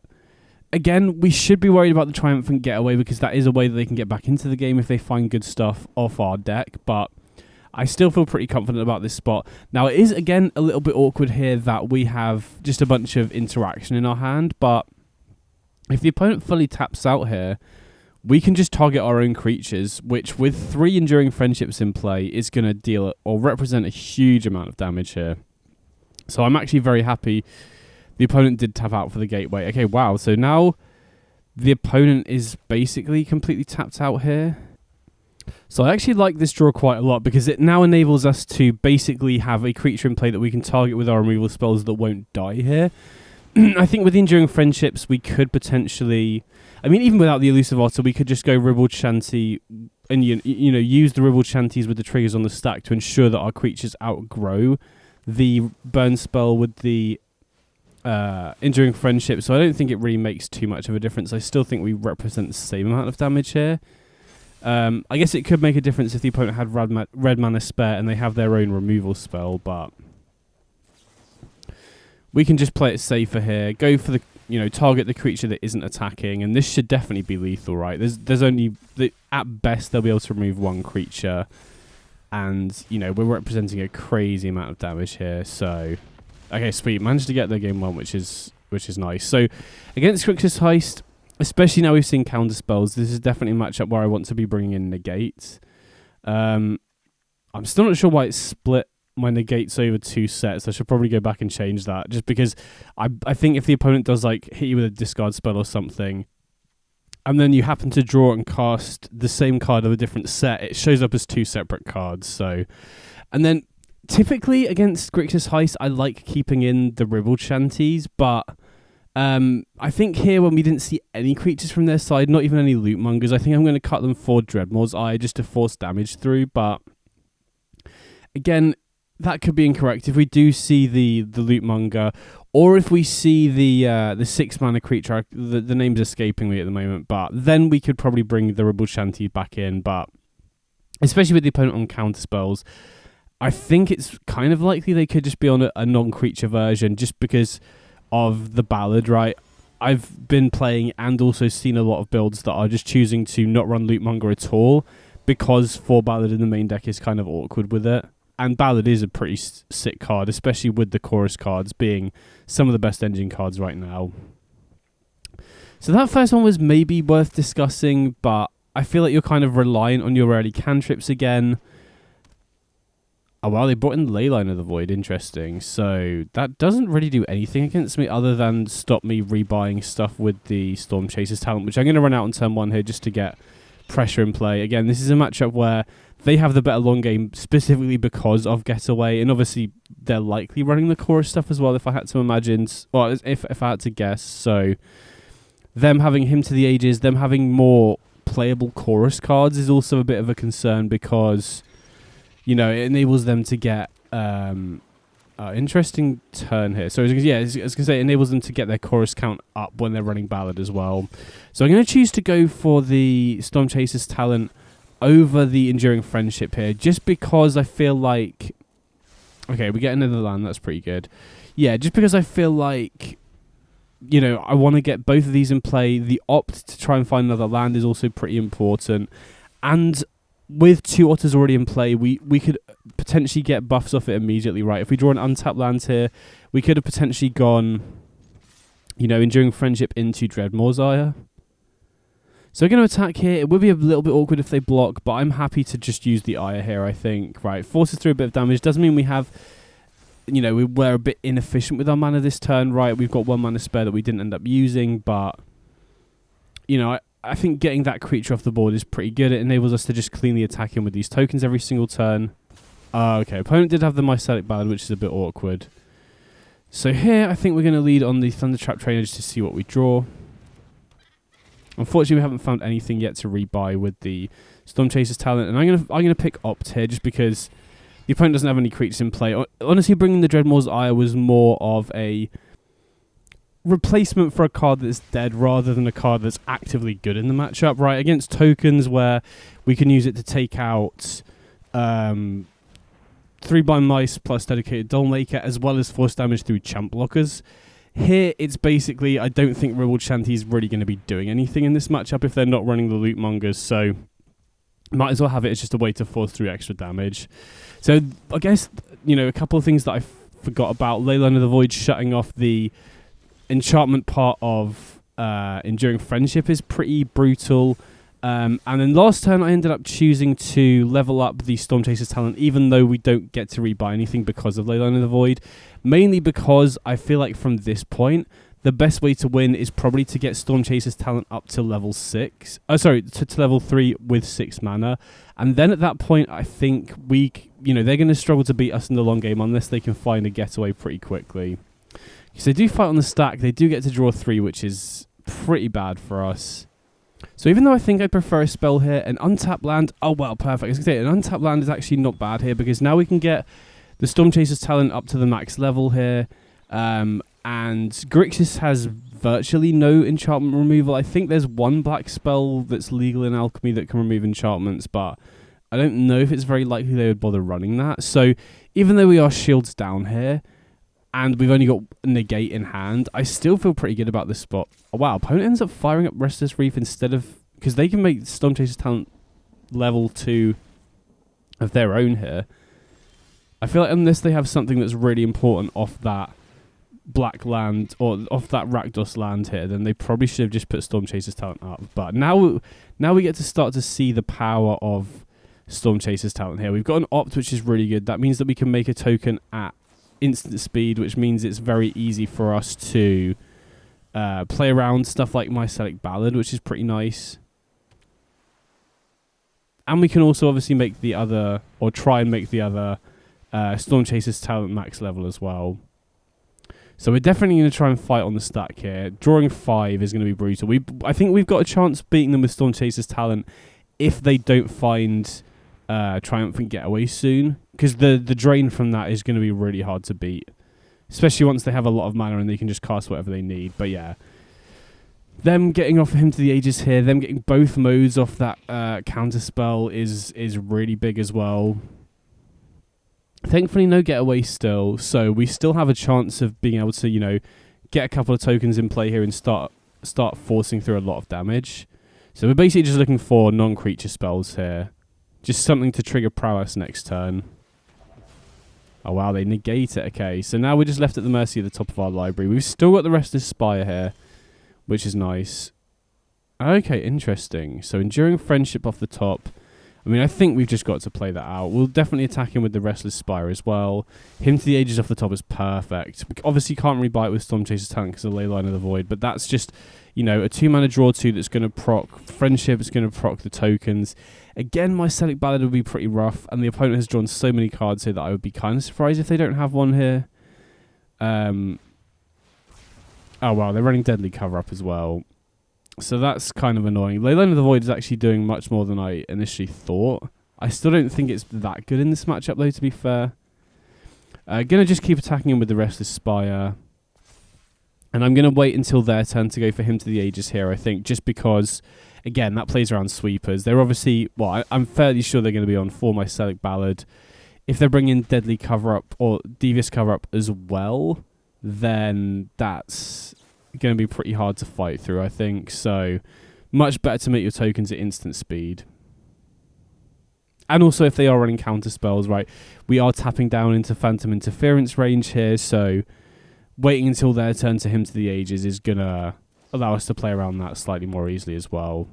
Speaker 1: again, we should be worried about the Triumphant Getaway, because that is a way that they can get back into the game if they find good stuff off our deck, but I still feel pretty confident about this spot. Now, it is, again, a little bit awkward here that we have just a bunch of interaction in our hand, but if the opponent fully taps out here, we can just target our own creatures, which with 3 Enduring Friendships in play is going to deal or represent a huge amount of damage here. So I'm actually very happy the opponent did tap out for the gateway. Okay, wow. So now the opponent is basically completely tapped out here. So I actually like this draw quite a lot, because it now enables us to basically have a creature in play that we can target with our removal spells that won't die here. I think with Enduring Friendships, we could potentially... I mean, even without the Elusive Otter, we could just go Ribbled Shanty and, you know, use the Ribbled Shanties with the triggers on the stack to ensure that our creatures outgrow the burn spell with the Enduring Friendship. So I don't think it really makes too much of a difference. I still think we represent the same amount of damage here. I guess it could make a difference if the opponent had red mana spare and they have their own removal spell, but we can just play it safer here. Go for the, you know, target the creature that isn't attacking, and this should definitely be lethal, right? There's only at best they'll be able to remove 1 creature, and you know, we're representing a crazy amount of damage here. So okay, sweet, managed to get their game 1, which is nice. So against Grixis Heist, especially now we've seen counter spells, this is definitely a matchup where I want to be bringing in negates. I'm still not sure why it's split my negates over 2 sets. I should probably go back and change that, just because I think if the opponent does like hit you with a discard spell or something, and then you happen to draw and cast the same card of a different set, it shows up as 2 separate cards. So, and then typically against Grixis Heist, I like keeping in the Ribbled Shanties, but I think here, when we didn't see any creatures from their side, not even any Lootmongers, I think I'm going to cut them for Dreadmaul's Eye just to force damage through. But again, that could be incorrect. If we do see the Lootmonger, or if we see the 6 mana creature, the name's escaping me at the moment, but then we could probably bring the Ribbled Shanty back in. But especially with the opponent on counter spells, I think it's kind of likely they could just be on a non-creature version, just because of the Ballad, right? I've been playing and also seen a lot of builds that are just choosing to not run Lootmonger at all, because 4 Ballad in the main deck is kind of awkward with it. And Ballad is a pretty sick card, especially with the chorus cards being some of the best engine cards right now. So that first one was maybe worth discussing, but I feel like you're kind of reliant on your early cantrips again. Oh, wow, they brought in Leyline of the Void. Interesting. So that doesn't really do anything against me other than stop me rebuying stuff with the Storm Chaser's talent, which I'm going to run out on turn 1 here just to get pressure in play. Again, this is a matchup where they have the better long game specifically because of Getaway, and obviously they're likely running the chorus stuff as well, if I had to imagine, or if I had to guess. So them having Hymn to the Ages, them having more playable chorus cards is also a bit of a concern because, you know, it enables them to get interesting turn here. So yeah, I was going to say, it enables them to get their chorus count up when they're running Ballad as well. So I'm going to choose to go for the Storm Chaser's talent over the Enduring Friendship here, just because I feel like... Okay, we get another land, that's pretty good. Yeah, just because I feel like, you know, I want to get both of these in play. The opt to try and find another land is also pretty important. And with 2 Otters already in play, we could potentially get buffs off it immediately, right? If we draw an untapped land here, we could have potentially gone, you know, Enduring Friendship into Dreadmore's Ire. So we're going to attack here. It would be a little bit awkward if they block, but I'm happy to just use the Ire here, I think. Right, forces through a bit of damage. Doesn't mean we have, you know, we're a bit inefficient with our mana this turn, right? We've got 1 mana spare that we didn't end up using, but, you know, I think getting that creature off the board is pretty good. It enables us to just cleanly attack him with these tokens every single turn. Okay, opponent did have the Mythic Ballad, which is a bit awkward. So here, I think we're going to lead on the Thundertrap Trainer just to see what we draw. Unfortunately, we haven't found anything yet to rebuy with the Storm Chaser's talent, and I'm gonna pick Opt here just because the opponent doesn't have any creatures in play. Honestly, bringing the Dreadmore's Ire was more of a replacement for a card that's dead rather than a card that's actively good in the matchup, right? Against tokens where we can use it to take out 3 Blind Mice plus Dedicated Dollmaker as well as force damage through champ blockers. Here, it's basically, I don't think Ribald Shanty is really going to be doing anything in this matchup if they're not running the Loot Mongers, so might as well have it as just a way to force through extra damage. So, I guess, you know, a couple of things that I forgot about. Leyline of the Void shutting off the enchantment part of Enduring Friendship is pretty brutal. And then last turn, I ended up choosing to level up the Storm Chaser's talent, even though we don't get to rebuy anything because of Leyline of the Void. Mainly because I feel like from this point, the best way to win is probably to get Storm Chaser's talent up to level 6. To level 3 with 6 mana. And then at that point, I think they're going to struggle to beat us in the long game unless they can find a getaway pretty quickly. Because they do fight on the stack, they do get to draw 3, which is pretty bad for us. So even though I think I prefer a spell here, an untapped land... Oh, well, perfect. I was going to say, an untapped land is actually not bad here because now we can get the Storm Chaser's talent up to the max level here. And Grixis has virtually no enchantment removal. I think there's 1 black spell that's legal in Alchemy that can remove enchantments, but I don't know if it's very likely they would bother running that. So even though we are shields down here, and we've only got Negate in hand, I still feel pretty good about this spot. Oh, wow, opponent ends up firing up Restless Reef instead of... Because they can make Storm Chaser's talent level 2 of their own here. I feel like unless they have something that's really important off that black land, or off that Rakdos land here, then they probably should have just put Storm Chaser's talent up. But now we get to start to see the power of Storm Chaser's talent here. We've got an Opt, which is really good. That means that we can make a token at instant speed, which means it's very easy for us to play around stuff like Mythic Ballad, which is pretty nice. And we can also obviously make the other, or try and make the other Storm Chaser's talent max level as well. So we're definitely going to try and fight on the stack here. Drawing 5 is going to be brutal. I think we've got a chance beating them with Storm Chaser's talent if they don't find Triumphant Getaway soon. Because the drain from that is going to be really hard to beat. Especially once they have a lot of mana and they can just cast whatever they need. But yeah. Them getting off him to the Aegis here, them getting both modes off that counterspell is really big as well. Thankfully, no getaway still, so we still have a chance of being able to, you know, get a couple of tokens in play here and start forcing through a lot of damage. So we're basically just looking for non-creature spells here. Just something to trigger prowess next turn. Oh wow, they negate it. Okay, so now we're just left at the mercy of the top of our library. We've still got the Restless Spire here, which is nice. Okay, interesting. So Enduring Friendship off the top. I mean, I think we've just got to play that out. We'll definitely attack him with the Restless Spire as well. Him to the Aegis off the top is perfect. We obviously can't rebuy it with Storm Chaser's talent because of Leyline of the Void, but that's just, you know, a 2-mana draw 2 that's going to proc Friendship, it's going to proc the tokens. Again, my Mythic Ballad would be pretty rough, and the opponent has drawn so many cards here that I would be kind of surprised if they don't have one here. Oh, wow, they're running Deadly Cover-Up as well. So that's kind of annoying. Leyline of the Void is actually doing much more than I initially thought. I still don't think it's that good in this matchup, though, to be fair. Gonna just keep attacking him with the Restless Spire. And I'm going to wait until their turn to go for Hymn to the Ages here, I think, just because, again, that plays around sweepers. They're obviously, well, I'm fairly sure they're going to be on for my Select Ballad. If they're bringing Deadly Cover-Up or Devious Cover-Up as well, then that's going to be pretty hard to fight through, I think. So, much better to make your tokens at instant speed. And also, if they are running counter spells, right, we are tapping down into Phantom Interference range here, so waiting until their turn to Hymn to the Ages is going to allow us to play around that slightly more easily as well.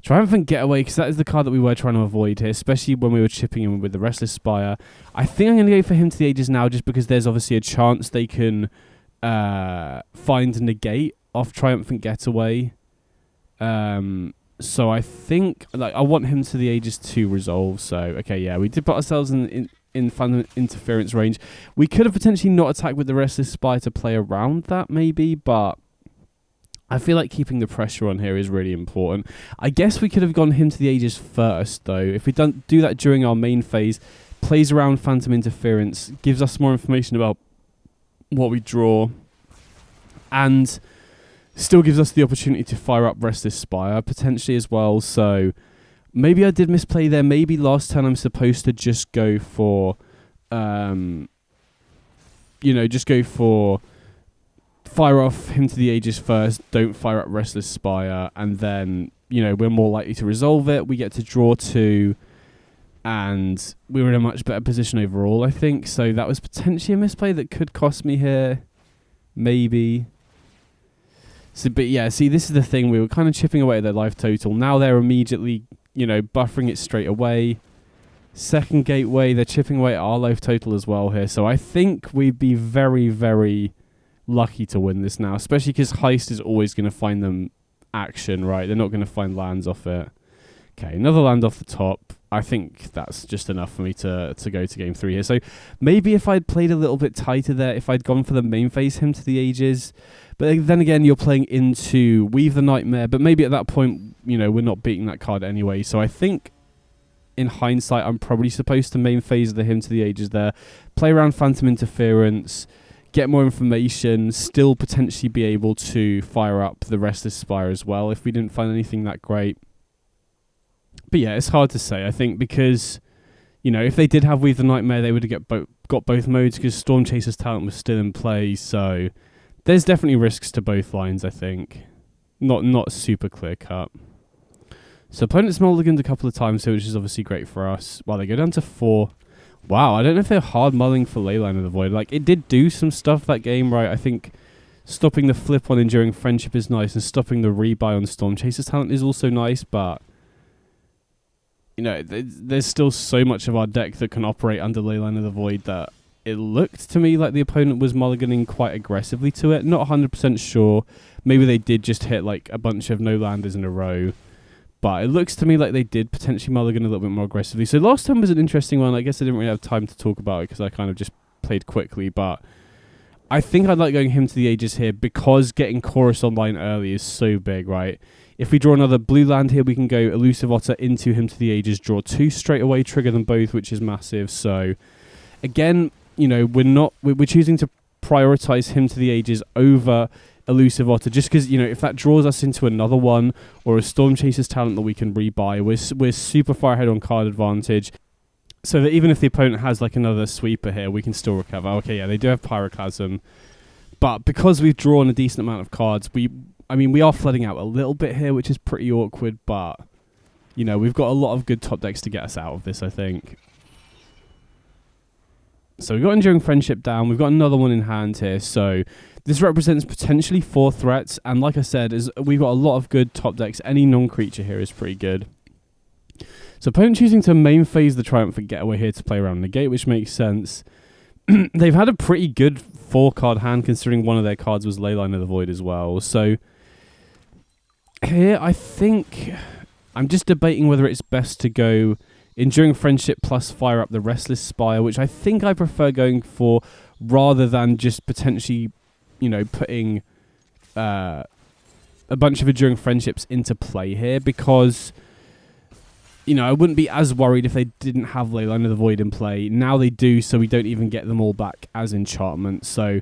Speaker 1: Triumphant Getaway, because that is the card that we were trying to avoid here, especially when we were chipping in with the Restless Spire. I think I'm going to go for Hymn to the Ages now, just because there's obviously a chance they can find negate off Triumphant Getaway. So I think I want Hymn to the Ages to resolve. So, okay, yeah, we did put ourselves in Phantom Interference range. We could have potentially not attacked with the Restless Spire to play around that, maybe, but I feel like keeping the pressure on here is really important. I guess we could have gone Hymn to the Ages first, though. If we don't do that during our main phase, plays around Phantom Interference, gives us more information about what we draw, and still gives us the opportunity to fire up Restless Spire, potentially as well, so maybe I did misplay there. Maybe last turn I'm supposed to just go for, just go for fire off Hymn to the Ages first, don't fire up Restless Spire, and then, we're more likely to resolve it. We get to draw 2, and we were in a much better position overall, I think. So that was potentially a misplay that could cost me here, maybe. So, but yeah, see, this is the thing. We were kind of chipping away at their life total. Now they're immediately buffering it straight away. Second gateway, they're chipping away at our life total as well here. So I think we'd be very, very lucky to win this now, especially because Heist is always going to find them action, right? They're not going to find lands off it. Okay, another land off the top. I think that's just enough for me to go to game 3 here. So maybe if I'd played a little bit tighter there, if I'd gone for the main phase Hymn to the Ages. But then again, you're playing into Weave the Nightmare. But maybe at that point, we're not beating that card anyway. So I think, in hindsight, I'm probably supposed to main phase the Hymn to the Ages there. Play around Phantom Interference, get more information, still potentially be able to fire up the Restless Spire as well if we didn't find anything that great. But yeah, it's hard to say, I think, because, if they did have Weave the Nightmare, they would have got both modes because Storm Chaser's talent was still in play, so there's definitely risks to both lines, I think. Not super clear cut. So opponents mulliganed a couple of times here, which is obviously great for us. Wow, they go down to 4. Wow, I don't know if they're hard mulling for Leyline of the Void. It did do some stuff that game, right? I think stopping the flip on Enduring Friendship is nice, and stopping the rebuy on Storm Chaser's talent is also nice, but there's still so much of our deck that can operate under Leyline of the Void that it looked to me like the opponent was mulliganing quite aggressively to it. Not 100% sure. Maybe they did just hit a bunch of no-landers in a row. But it looks to me like they did potentially mulligan a little bit more aggressively. So last time was an interesting one. I guess I didn't really have time to talk about it because I kind of just played quickly. But I think I'd like going Hymn to the Ages here because getting Chorus online early is so big, right? If we draw another blue land here, we can go Elusive Otter into Hymn to the Ages, draw 2 straight away, trigger them both, which is massive. So again, we're choosing to prioritize Hymn to the Ages over Elusive Otter just because, if that draws us into another one or a Storm Chaser's talent that we can rebuy, we're super far ahead on card advantage. So that even if the opponent has another sweeper here, we can still recover. Okay, yeah, they do have Pyroclasm. But because we've drawn a decent amount of cards, we are flooding out a little bit here, which is pretty awkward, but, we've got a lot of good top decks to get us out of this, I think. So we've got Enduring Friendship down. We've got another one in hand here. So this represents potentially 4 threats. And like I said, we've got a lot of good top decks. Any non-creature here is pretty good. So opponent choosing to main phase the Triumphant Getaway here to play around Negate, which makes sense. They've had a pretty good 4-card hand considering one of their cards was Leyline of the Void as well. So here I think I'm just debating whether it's best to go Enduring Friendship plus fire up the Restless Spire, which I think I prefer going for rather than just potentially, putting a a bunch of Enduring Friendships into play here, because, you know, I wouldn't be as worried if they didn't have Leyline of the Void in play. Now they do, so we don't even get them all back as enchantment. So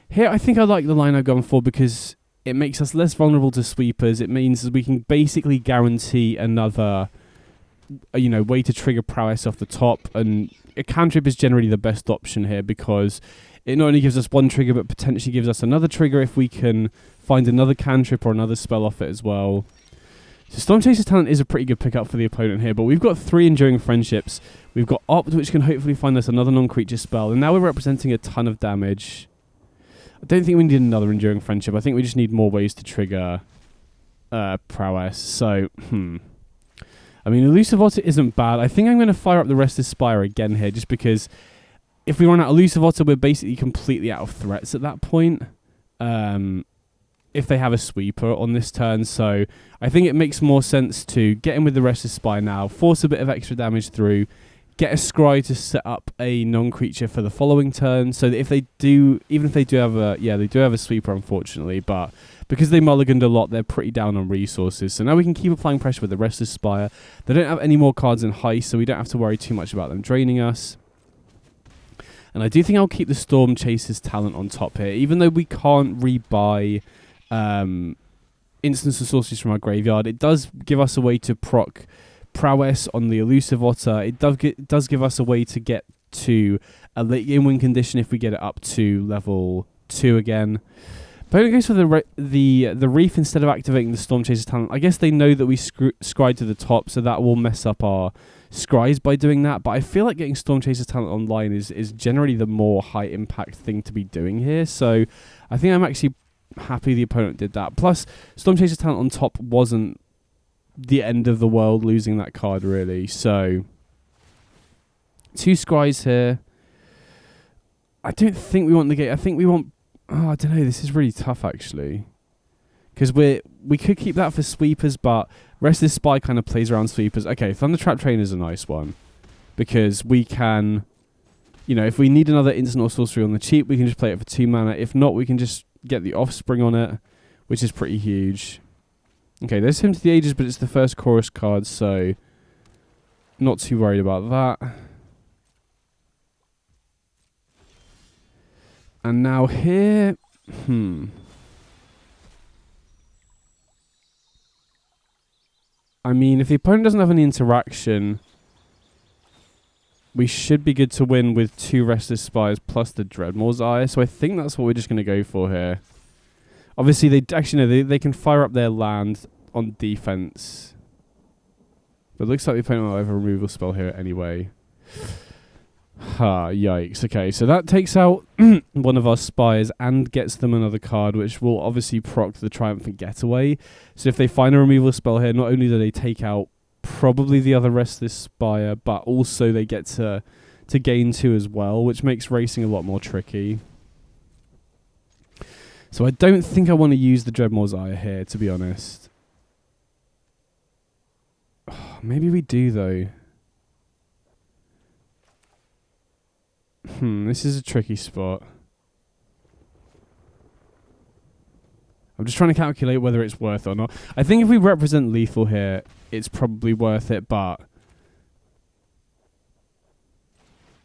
Speaker 1: here I think I like the line I've gone for, because it makes us less vulnerable to sweepers. It means that we can basically guarantee another, you know, way to trigger prowess off the top, and a cantrip is generally the best option here, because it not only gives us one trigger, but potentially gives us another trigger if we can find another cantrip or another spell off it as well. So Storm Chaser's Talent is a pretty good pickup for the opponent here, but we've got 3 Enduring Friendships. We've got Opt, which can hopefully find us another non-creature spell, and now we're representing a ton of damage. I don't think we need another Enduring Friendship. I think we just need more ways to trigger prowess. So, I mean, Elusive Otter isn't bad. I think I'm going to fire up the Restless Spire again here, just because if we run out Elusive Otter, we're basically completely out of threats at that point. If they have a sweeper on this turn. So I think it makes more sense to get in with the Restless Spire now, force a bit of extra damage through, get a Scry to set up a non-creature for the following turn, so that if they do, even if they do have a, they do have a sweeper, unfortunately, but because they mulliganed a lot, they're pretty down on resources. So now we can keep applying pressure with the Restless Spire. They don't have any more cards in Heist, so we don't have to worry too much about them draining us. And I do think I'll keep the Storm Chaser's Talent on top here, even though we can't rebuy instants and sorceries from our graveyard. It does give us a way to proc prowess on the Elusive Otter. It does give us a way to get to a late game win condition if we get it up to level 2 again. Opponent goes for the Reef instead of activating the Storm Chaser's Talent. I guess they know that we scry to the top, so that will mess up our scries by doing that. But I feel like getting Storm Chaser's Talent online is generally the more high impact thing to be doing here. So I think I'm actually happy the opponent did that. Plus, Storm Chaser's Talent on top wasn't the end of the world losing that card, really. So 2 scries here. I don't think we want the gate. I think we want, I don't know, this is really tough actually, because we could keep that for sweepers, but Restless Spy kind of plays around sweepers. Okay, Thundertrap Train is a nice one, because we can, you know, if we need another instant or sorcery on the cheap, we can just play it for 2 mana. If not, we can just get the Offspring on it, which is pretty huge. Okay, there's Hymn to the Ages, but it's the first chorus card, so not too worried about that. And now here, I mean, if the opponent doesn't have any interaction, we should be good to win with 2 Restless Spires plus the Dreadmaul's Eye, so I think that's what we're just going to go for here. Obviously, they can fire up their land on defense. But it looks like the opponent will have a removal spell here anyway. Yikes. Okay, so that takes out one of our Spires and gets them another card, which will obviously proc the Triumphant Getaway. So if they find a removal spell here, not only do they take out probably the other Restless Spire, but also they get to gain 2 as well, which makes racing a lot more tricky. So I don't think I want to use the Dreadmaul's Eye here, to be honest. Maybe we do, though. This is a tricky spot. I'm just trying to calculate whether it's worth it or not. I think if we represent lethal here, it's probably worth it, but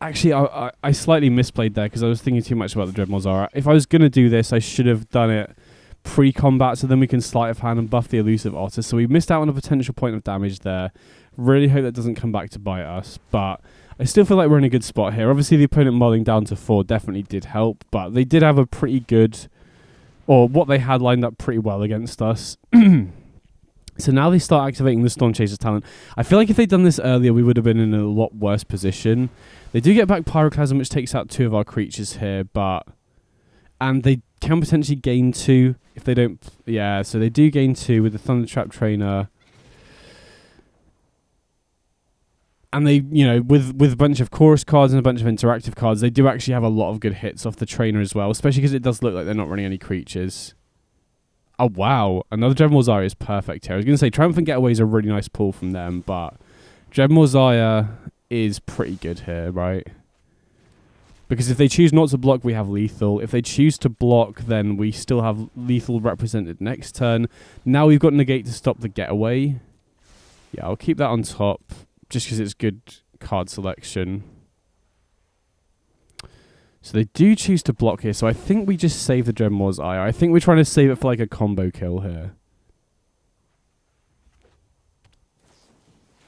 Speaker 1: actually, I slightly misplayed there because I was thinking too much about the Dreadmaul's Eye. If I was going to do this, I should have done it pre-combat, so then we can sleight of hand and buff the Elusive Otter. So we missed out on a potential point of damage there. Really hope that doesn't come back to bite us, but I still feel like we're in a good spot here. Obviously, the opponent mulling down to 4 definitely did help, but they did have a pretty good, or what they had lined up pretty well against us. So now they start activating the Storm Chaser's Talent. I feel like if they'd done this earlier, we would have been in a lot worse position. They do get back Pyroclasm, which takes out 2 of our creatures here, and they can potentially gain 2 if they don't. Yeah, so they do gain 2 with the Thundertrap Trainer. And they, you know, with a bunch of chorus cards and a bunch of interactive cards, they do actually have a lot of good hits off the trainer as well, especially because it does look like they're not running any creatures. Oh, wow. Another Dreadmaul's Eye is perfect here. I was going to say Triumphant Getaway is a really nice pull from them, but Dreadmaul's Eye is pretty good here, right? Because if they choose not to block, we have lethal. If they choose to block, then we still have lethal represented next turn. Now we've got negate to stop the getaway. Yeah, I'll keep that on top, just because it's good card selection. So they do choose to block here, so I think we just save the Dreadmore's Eye. I think we're trying to save it for like a combo kill here.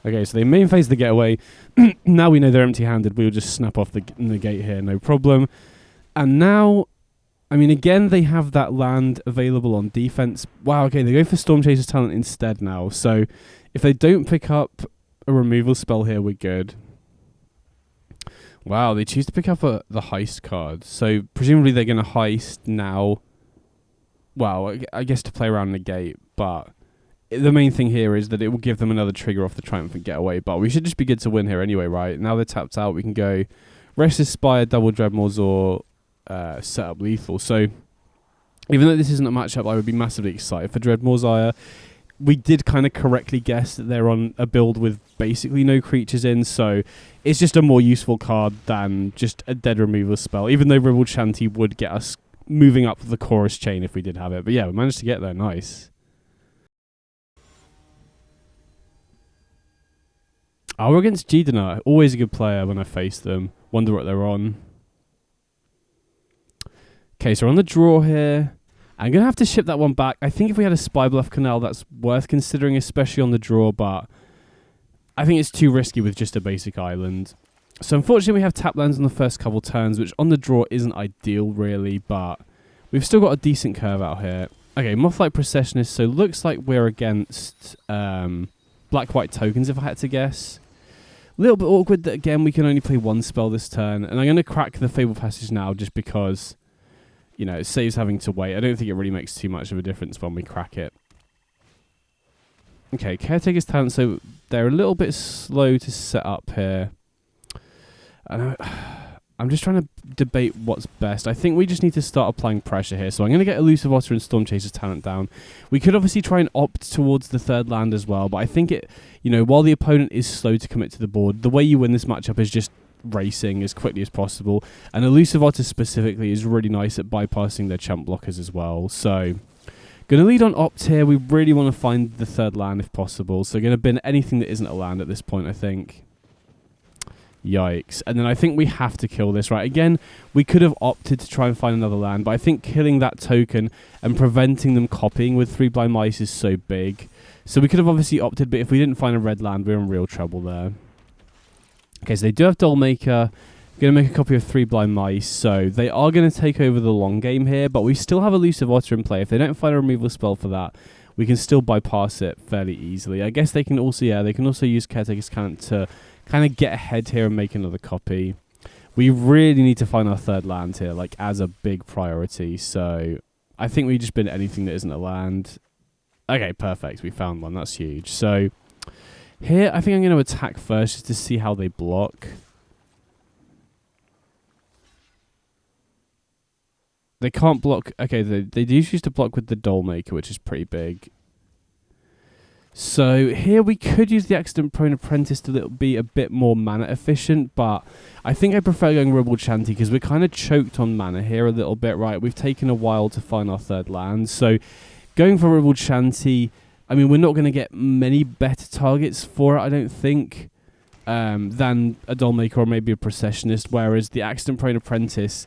Speaker 1: Okay, so they main phase the getaway. Now we know they're empty-handed. We'll just snap off the negate here, no problem. And now, I mean, again, they have that land available on defense. Wow, okay, they go for Storm Chaser's Talent instead now. So if they don't pick up a removal spell here, we're good. Wow, they choose to pick up the Heist card. So presumably they're going to Heist now. Well, I guess to play around negate, but the main thing here is that it will give them another trigger off the Triumphant Getaway, but we should just be good to win here anyway, right? Now they're tapped out, we can go Restless Spire, double Dreadmores, or set up lethal. So even though this isn't a matchup I would be massively excited for Dreadmore's Ire, we did kind of correctly guess that they're on a build with basically no creatures in, so it's just a more useful card than just a dead removal spell, even though Ribald Shanty would get us moving up the chorus chain if we did have it. But yeah, we managed to get there, nice. Oh, we're against Jidana. Always a good player when I face them. Wonder what they're on. Okay, so we're on the draw here. I'm going to have to ship that one back. I think if we had a Spy Bluff Canal, that's worth considering, especially on the draw, but I think it's too risky with just a basic island. So unfortunately, we have tap lands on the first couple turns, which on the draw isn't ideal, really, but we've still got a decent curve out here. Okay, Mothlight Processionist, so looks like we're against black-white tokens, if I had to guess. A little bit awkward that, again, we can only play one spell this turn. And I'm going to crack the Fable Passage now just because, you know, it saves having to wait. I don't think it really makes too much of a difference when we crack it. Okay, Caretaker's Talent. So they're a little bit slow to set up here. And I'm just trying to debate what's best. I think we just need to start applying pressure here. So I'm going to get Elusive Otter and Storm Chaser's Talent down. We could obviously try and opt towards the third land as well. But I think it, you know, while the opponent is slow to commit to the board, the way you win this matchup is just racing as quickly as possible. And Elusive Otter specifically is really nice at bypassing their champ blockers as well. So going to lead on opt here. We really want to find the third land if possible. So going to bin anything that isn't a land at this point, I think. Yikes. And then I think we have to kill this, right? Again, we could have opted to try and find another land, but I think killing that token and preventing them copying with 3 Blind Mice is so big. So we could have obviously opted, but if we didn't find a red land, we're in real trouble there. Okay, so they do have Dollmaker. Going to make a copy of 3 Blind Mice, so they are going to take over the long game here, but we still have Elusive Otter in play. If they don't find a removal spell for that, we can still bypass it fairly easily. I guess they can also, they can also use Caretaker's Talent to kind of get ahead here and make another copy. We really need to find our third land here, like, as a big priority. So I think we just bin anything that isn't a land. Okay, perfect. We found one. That's huge. So here, I think I'm going to attack first just to see how they block. They can't block. Okay, they do choose to block with the Dollmaker, which is pretty big. So here we could use the Accident Prone Apprentice to be a bit more mana efficient, but I think I prefer going Ribald Shanty because we're kind of choked on mana here a little bit, right? We've taken a while to find our third land, so going for Ribald Shanty, I mean, we're not going to get many better targets for it, I don't think, than a Dollmaker or maybe a Processionist, whereas the Accident Prone Apprentice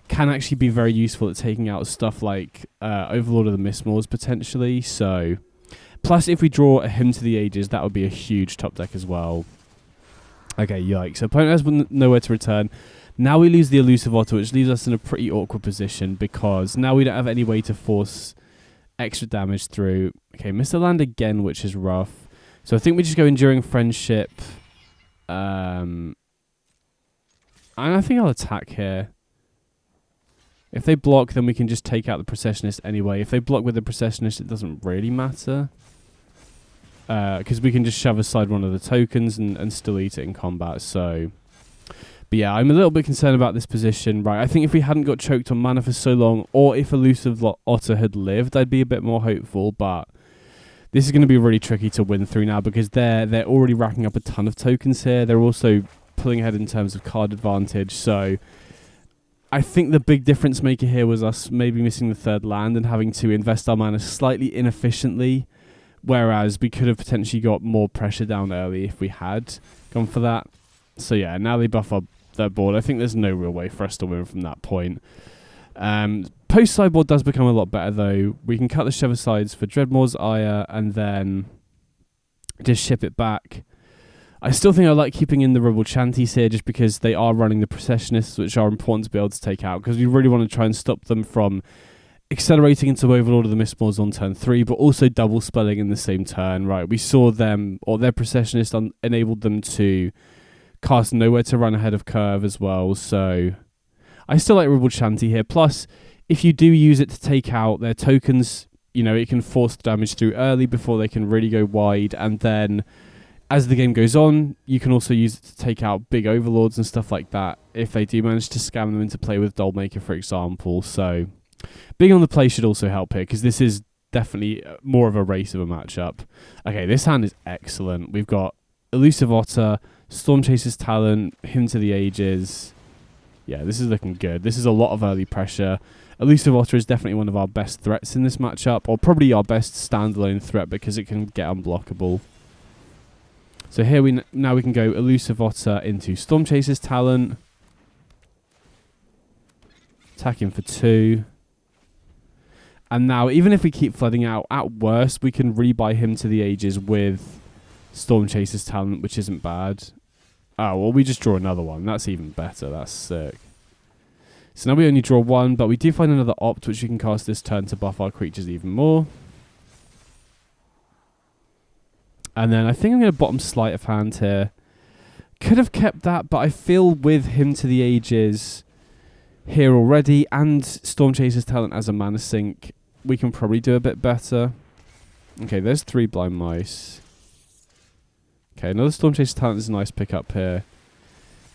Speaker 1: can actually be very useful at taking out stuff like Overlord of the Mistmores potentially, so plus, if we draw a Hymn to the Ages, that would be a huge top deck as well. Okay, yikes. So opponent has nowhere to return. Now we lose the Elusive Otter, which leaves us in a pretty awkward position because now we don't have any way to force extra damage through. Okay, missed the land again, which is rough. So I think we just go Enduring Friendship. And I think I'll attack here. If they block, then we can just take out the Processionist anyway. If they block with the Processionist, it doesn't really matter. Because we can just shove aside one of the tokens and still eat it in combat. So, but yeah, I'm a little bit concerned about this position. Right, I think if we hadn't got choked on mana for so long, or if Elusive Otter had lived, I'd be a bit more hopeful. But this is going to be really tricky to win through now because they're already racking up a ton of tokens here. They're also pulling ahead in terms of card advantage. So I think the big difference maker here was us maybe missing the third land and having to invest our mana slightly inefficiently, whereas we could have potentially got more pressure down early if we had gone for that. So yeah, now they buff their board. I think there's no real way for us to win from that point. Post sideboard does become a lot better though. We can cut the Shiver Sides for Dreadmore's Ire and then just ship it back. I still think I like keeping in the Rebel Chanties here just because they are running the Processionists, which are important to be able to take out because we really want to try and stop them from accelerating into Overlord of the Mistmores on turn 3, but also double spelling in the same turn, right? We saw them, or their Processionist enabled them to cast Nowhere to run ahead of curve as well, so I still like Rebel Chanty here. Plus, if you do use it to take out their tokens, you know, it can force the damage through early before they can really go wide, and then as the game goes on, you can also use it to take out big overlords and stuff like that if they do manage to scam them into play with Dollmaker, for example. So being on the play should also help here because this is definitely more of a race of a matchup. Okay, this hand is excellent. We've got Elusive Otter, Stormchaser's Talent, Hymn to the Ages. Yeah, this is looking good. This is a lot of early pressure. Elusive Otter is definitely one of our best threats in this matchup, or probably our best standalone threat because it can get unblockable. So here now we can go Elusive Otter into Stormchaser's Talent. Attacking for 2. And now, even if we keep flooding out, at worst, we can rebuy Hymn to the Ages with Stormchaser's Talent, which isn't bad. Oh, well, we just draw another one. That's even better. That's sick. So now we only draw 1, but we do find another Opt, which we can cast this turn to buff our creatures even more. And then I think I'm going to bottom Sleight of Hand here. Could have kept that, but I feel with Hymn to the Ages here already and Stormchaser's Talent as a mana sink, we can probably do a bit better. Okay, there's 3 Blind Mice. Okay, another Stormchaser's Talent is a nice pickup here.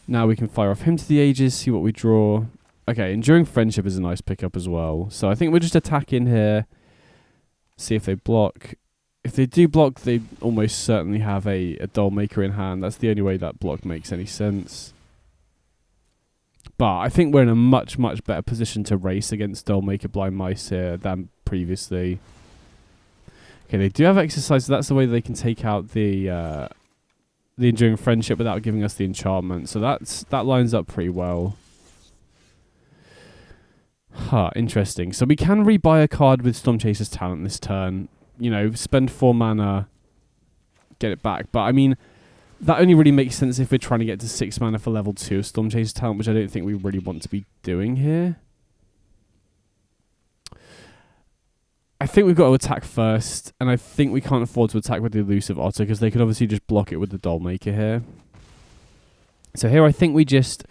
Speaker 1: Now we can fire off Hymn to the Ages, see what we draw. Okay, Enduring Friendship is a nice pickup as well. So I think we'll just attack in here, see if they block. If they do block, they almost certainly have a Dollmaker in hand. That's the only way that block makes any sense. But I think we're in a much, much better position to race against Dollmaker Blind Mice here than previously. Okay, they do have Exercise, so that's the way they can take out the Enduring Friendship without giving us the enchantment. So that lines up pretty well. Huh, interesting. So we can rebuy a card with Stormchaser's Talent this turn. You know, spend 4 mana, get it back. But I mean, that only really makes sense if we're trying to get to 6 mana for level 2 of Stormchaser's Talent, which I don't think we really want to be doing here. I think we've got to attack first, and I think we can't afford to attack with the Elusive Otter because they could obviously just block it with the Dollmaker here. So here I think we just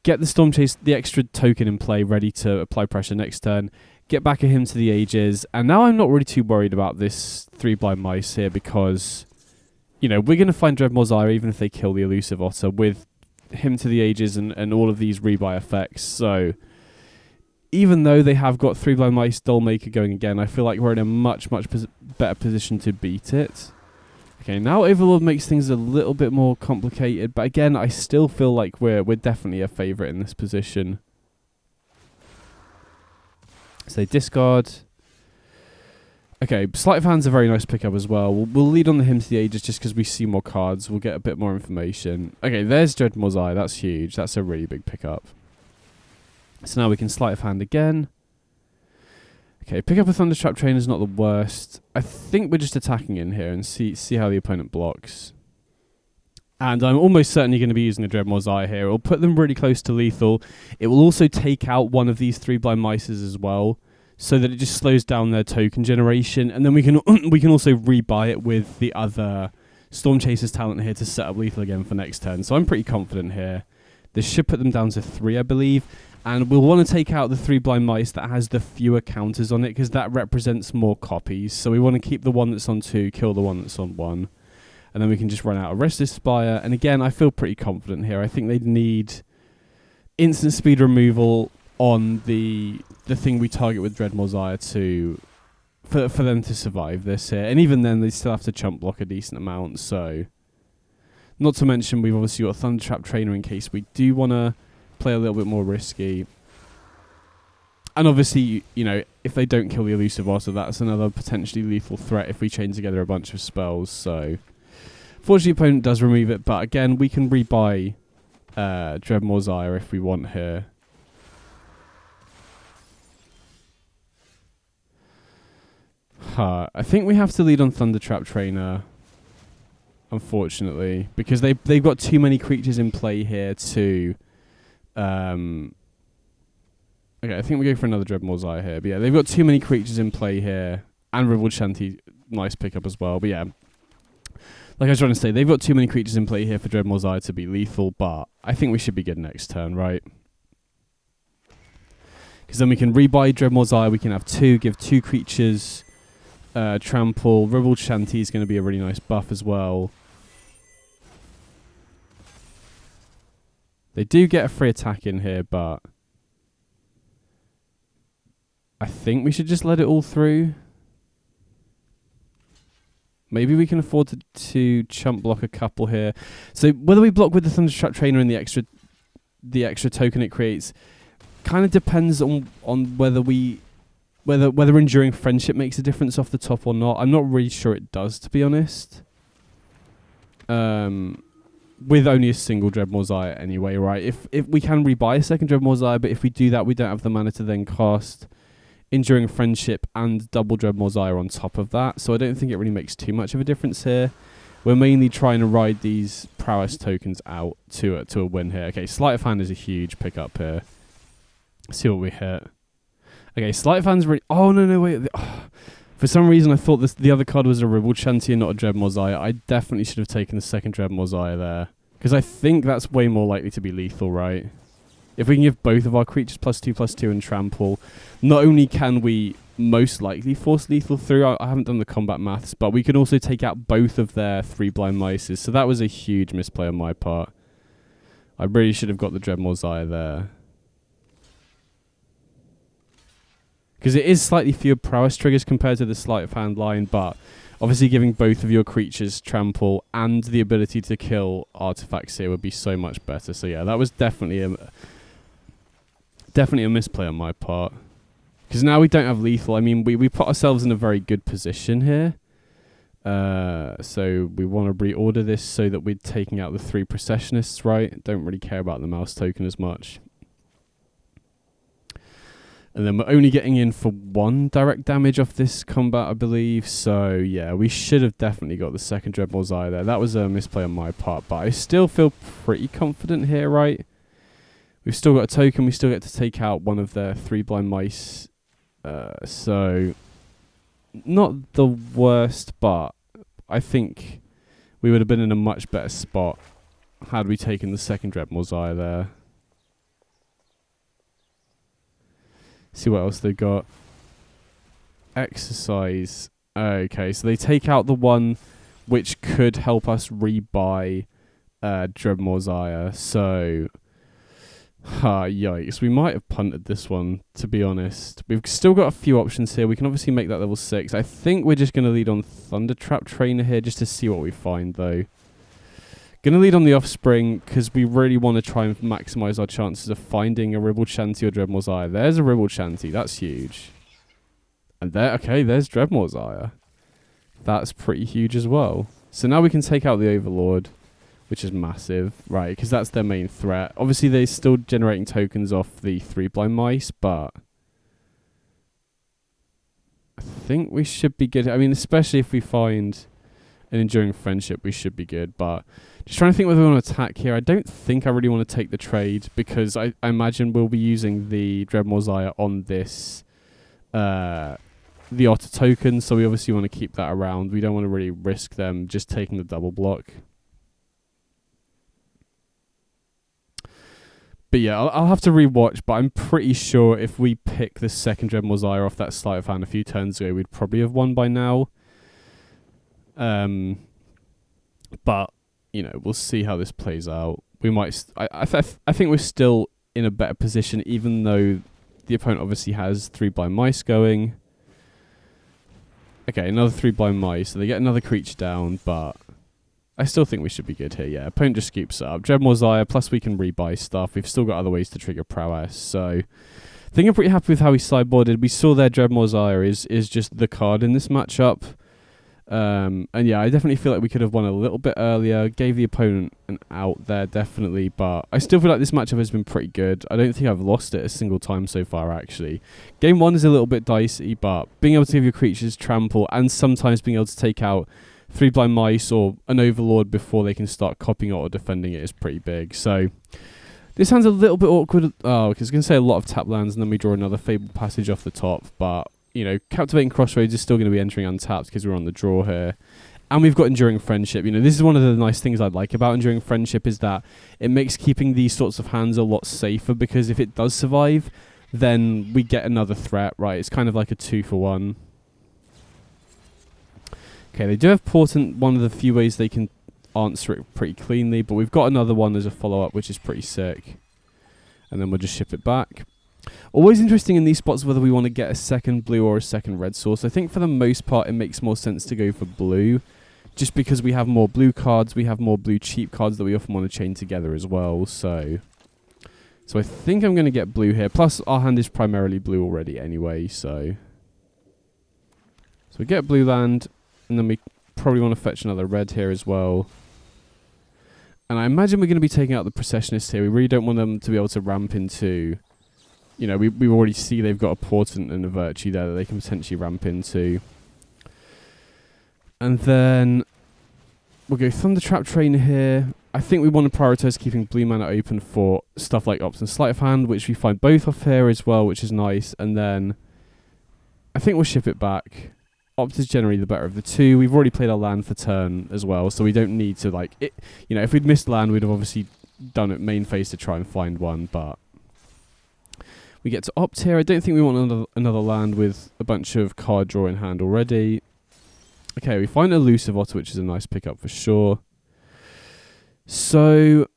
Speaker 1: get the Stormchaser, the extra token in play, ready to apply pressure next turn. Get back at Hymn to the Ages, and now I'm not really too worried about this 3 Blind Mice here because, you know, we're going to find Dreadmore's Ire even if they kill the Elusive Otter with Hymn to the Ages and all of these rebuy effects. So even though they have got 3 Blind Mice, Dollmaker going again, I feel like we're in a much, much better position to beat it. Okay, now Overlord makes things a little bit more complicated, but again, I still feel like we're definitely a favourite in this position. So they discard. Okay, Sleight of Hand's a very nice pickup as well. We'll lead on the Hymn to the Ages just because we see more cards. We'll get a bit more information. Okay, there's Dreadmore's Eye. That's huge. That's a really big pickup. So now we can Sleight of Hand again. Okay, pick up a Thundertrap Train is not the worst. I think we're just attacking in here and see how the opponent blocks. And I'm almost certainly going to be using a Dreadmore's Eye here. It'll put them really close to lethal. It will also take out one of these 3 Blind Mices as well, so that it just slows down their token generation. And then we can also rebuy it with the other Stormchaser's Talent here to set up lethal again for next turn. So I'm pretty confident here. This should put them down to 3, I believe. And we'll want to take out the 3 Blind Mice that has the fewer counters on it, because that represents more copies. So we want to keep the one that's on 2, kill the one that's on 1. And then we can just run out of Restless Spire. And again, I feel pretty confident here. I think they'd need instant speed removal on the thing we target with Dreadmore's Ire for them to survive this here. And even then, they still have to chump block a decent amount. So, not to mention, we've obviously got a Thundertrap Trainer in case we do want to play a little bit more risky. And obviously, you know, if they don't kill the elusive otter, that's another potentially lethal threat if we chain together a bunch of spells. So, fortunately, the opponent does remove it. But again, we can rebuy Dreadmore's Ire if we want here. I think we have to lead on Thundertrap Trainer, unfortunately, because they've got too many creatures in play here to... Okay, I think we go for another Dreadmore's Ire here. But yeah, they've got too many creatures in play here. And Ribald Shanty, nice pickup as well. But yeah, like I was trying to say, they've got too many creatures in play here for Dreadmore's Ire to be lethal. But I think we should be good next turn, right? Because then we can rebuy Dreadmore's Ire. We can have two, give two creatures trample. Ribald Shanty is going to be a really nice buff as well. They do get a free attack in here, but... I think we should just let it all through. Maybe we can afford to chump block a couple here. So whether we block with the Thundertrap Trainer and the extra token it creates, kind of depends on whether Enduring Friendship makes a difference off the top or not. I'm not really sure it does, to be honest. With only a single Dreadmore's Ire anyway, right? If we can rebuy a second Dreadmore's Ire, but if we do that, we don't have the mana to then cast Enduring Friendship and double Dreadmore's Ire on top of that. So I don't think it really makes too much of a difference here. We're mainly trying to ride these prowess tokens out to a win here. Okay, Sleight of Hand is a huge pickup here. Let's see what we hit. Okay, Sleight of Hand's really... Oh, no, wait. For some reason, I thought the other card was a Ribald Shanty and not a Dreadmore's Ire. I definitely should have taken the second Dreadmore's Ire there. Because I think that's way more likely to be lethal, right? If we can give both of our creatures +2/+2 and trample, not only can we most likely force lethal through, I haven't done the combat maths, but we can also take out both of their 3 blind mices. So that was a huge misplay on my part. I really should have got the Dreadmore's Ire there. Because it is slightly fewer prowess triggers compared to the Sleight of Hand line, but obviously giving both of your creatures trample and the ability to kill artifacts here would be so much better. So yeah, that was definitely a misplay on my part. Because now we don't have lethal. I mean, we put ourselves in a very good position here. So we want to reorder this so that we're taking out the 3 Processionists, right? Don't really care about the mouse token as much. And then we're only getting in for 1 direct damage off this combat, I believe. So yeah, we should have definitely got the second Dreadmore's Ire there. That was a misplay on my part, but I still feel pretty confident here, right? We've still got a token. We still get to take out one of their 3 blind mice. So not the worst, but I think we would have been in a much better spot had we taken the second Dreadmore's Ire there. See what else they got. Exercise. Okay, so they take out the one which could help us rebuy Dreadmore's Ire. So, yikes. We might have punted this one, to be honest. We've still got a few options here. We can obviously make that level 6. I think we're just going to lead on Thundertrap Trainer here just to see what we find, though. Going to lead on the Offspring because we really want to try and maximise our chances of finding a Ribald Shanty or Dreadmore's Ire. There's a Ribald Shanty. That's huge. And there's Dreadmore's Ire. That's pretty huge as well. So now we can take out the Overlord, which is massive, right? Because that's their main threat. Obviously, they're still generating tokens off the 3 blind mice, but I think we should be good. I mean, especially if we find an Enduring Friendship, we should be good. But just trying to think whether we want to attack here. I don't think I really want to take the trade because I imagine we'll be using the Dreadmore's Ire on this, the Otter token. So we obviously want to keep that around. We don't want to really risk them just taking the double block. But yeah, I'll have to rewatch, but I'm pretty sure if we pick the second Dreadmore's Ire off that Sleight of Hand a few turns ago, we'd probably have won by now. But you know, we'll see how this plays out. We might. I think we're still in a better position, even though the opponent obviously has 3 blind mice going. Okay, another 3 blind mice, so they get another creature down, but I still think we should be good here. Yeah, opponent just scoops up. Dreadmore's Ire, plus we can rebuy stuff. We've still got other ways to trigger prowess, so think I'm pretty happy with how he sideboarded. We saw their Dreadmore's Ire is just the card in this matchup. And yeah, I definitely feel like we could have won a little bit earlier. Gave the opponent an out there, definitely. But I still feel like this matchup has been pretty good. I don't think I've lost it a single time so far, actually. Game 1 is a little bit dicey, but being able to give your creatures trample and sometimes being able to take out 3 blind mice or an overlord before they can start copying it or defending it is pretty big. So this hand's a little bit awkward. Oh, because I was going to say a lot of tap lands and then we draw another Fabled Passage off the top, but you know, Captivating Crossroads is still going to be entering untapped because we're on the draw here. And we've got Enduring Friendship. You know, this is one of the nice things I like about Enduring Friendship is that it makes keeping these sorts of hands a lot safer because if it does survive, then we get another threat, right? It's kind of like a 2-for-1. Okay, they do have Portent, one of the few ways they can answer it pretty cleanly, but we've got another one as a follow-up, which is pretty sick. And then we'll just ship it back. Always interesting in these spots whether we want to get a second blue or a second red source. I think for the most part it makes more sense to go for blue, just because we have more blue cards, we have more blue cheap cards that we often want to chain together as well. So I think I'm going to get blue here. Plus our hand is primarily blue already anyway, so we get blue land, and then we probably want to fetch another red here as well. And I imagine we're going to be taking out the Processionists here. We really don't want them to be able to ramp into... You know, we already see they've got a Portent and a Virtue there that they can potentially ramp into. And then we'll go Thundertrap Trainer here. I think we want to prioritise keeping blue mana open for stuff like Opt and Sleight of Hand, which we find both off here as well, which is nice. And then I think we'll ship it back. Opt is generally the better of the two. We've already played our land for turn as well, so we don't need to, like... it. You know, if we'd missed land, we'd have obviously done it main phase to try and find one, but... We get to Opt here. I don't think we want another land with a bunch of card draw in hand already. Okay, we find Elusive Otter, which is a nice pickup for sure. So,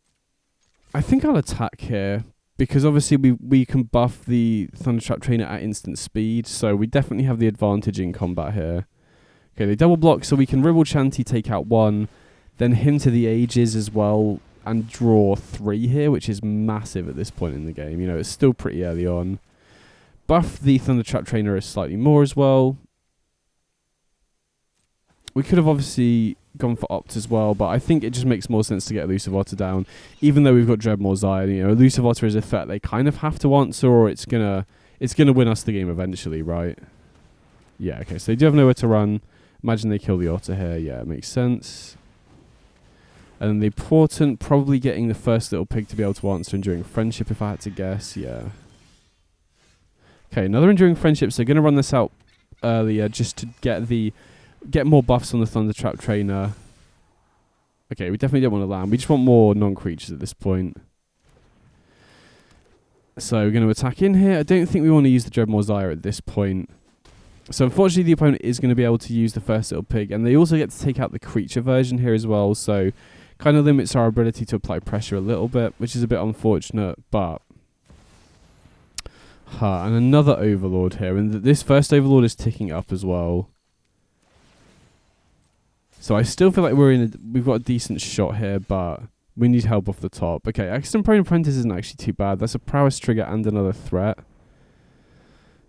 Speaker 1: I think I'll attack here, because obviously we can buff the Thundertrap Trainer at instant speed, so we definitely have the advantage in combat here. Okay, they double block, so we can Ribble Chanty, take out 1, then Hymn to the Ages as well, and draw 3 here, which is massive at this point in the game. You know, it's still pretty early on. Buff the Thundertrap Trainer is slightly more as well. We could have obviously gone for Opt as well, but I think it just makes more sense to get Elusive Otter down, even though we've got Dreadmore's Ire. You know, Elusive Otter is a threat they kind of have to answer, or it's gonna win us the game eventually, right? Yeah, okay, so they do have nowhere to run. Imagine they kill the Otter here. Yeah, it makes sense. And then the Portent, probably getting the first little pig to be able to answer Enduring Friendship, if I had to guess. Yeah. Okay, another Enduring Friendship. So going to run this out earlier just to get more buffs on the Thundertrap Trainer. Okay, we definitely don't want to land. We just want more non-creatures at this point. So we're going to attack in here. I don't think we want to use the Dreadmore's Ire at this point. So unfortunately the opponent is going to be able to use the first little pig, and they also get to take out the creature version here as well, so kind of limits our ability to apply pressure a little bit, which is a bit unfortunate, but... and another Overlord here, and this first Overlord is ticking up as well. So I still feel like we've got a decent shot here, but we need help off the top. Okay, Accident Prone Apprentice isn't actually too bad. That's a prowess trigger and another threat.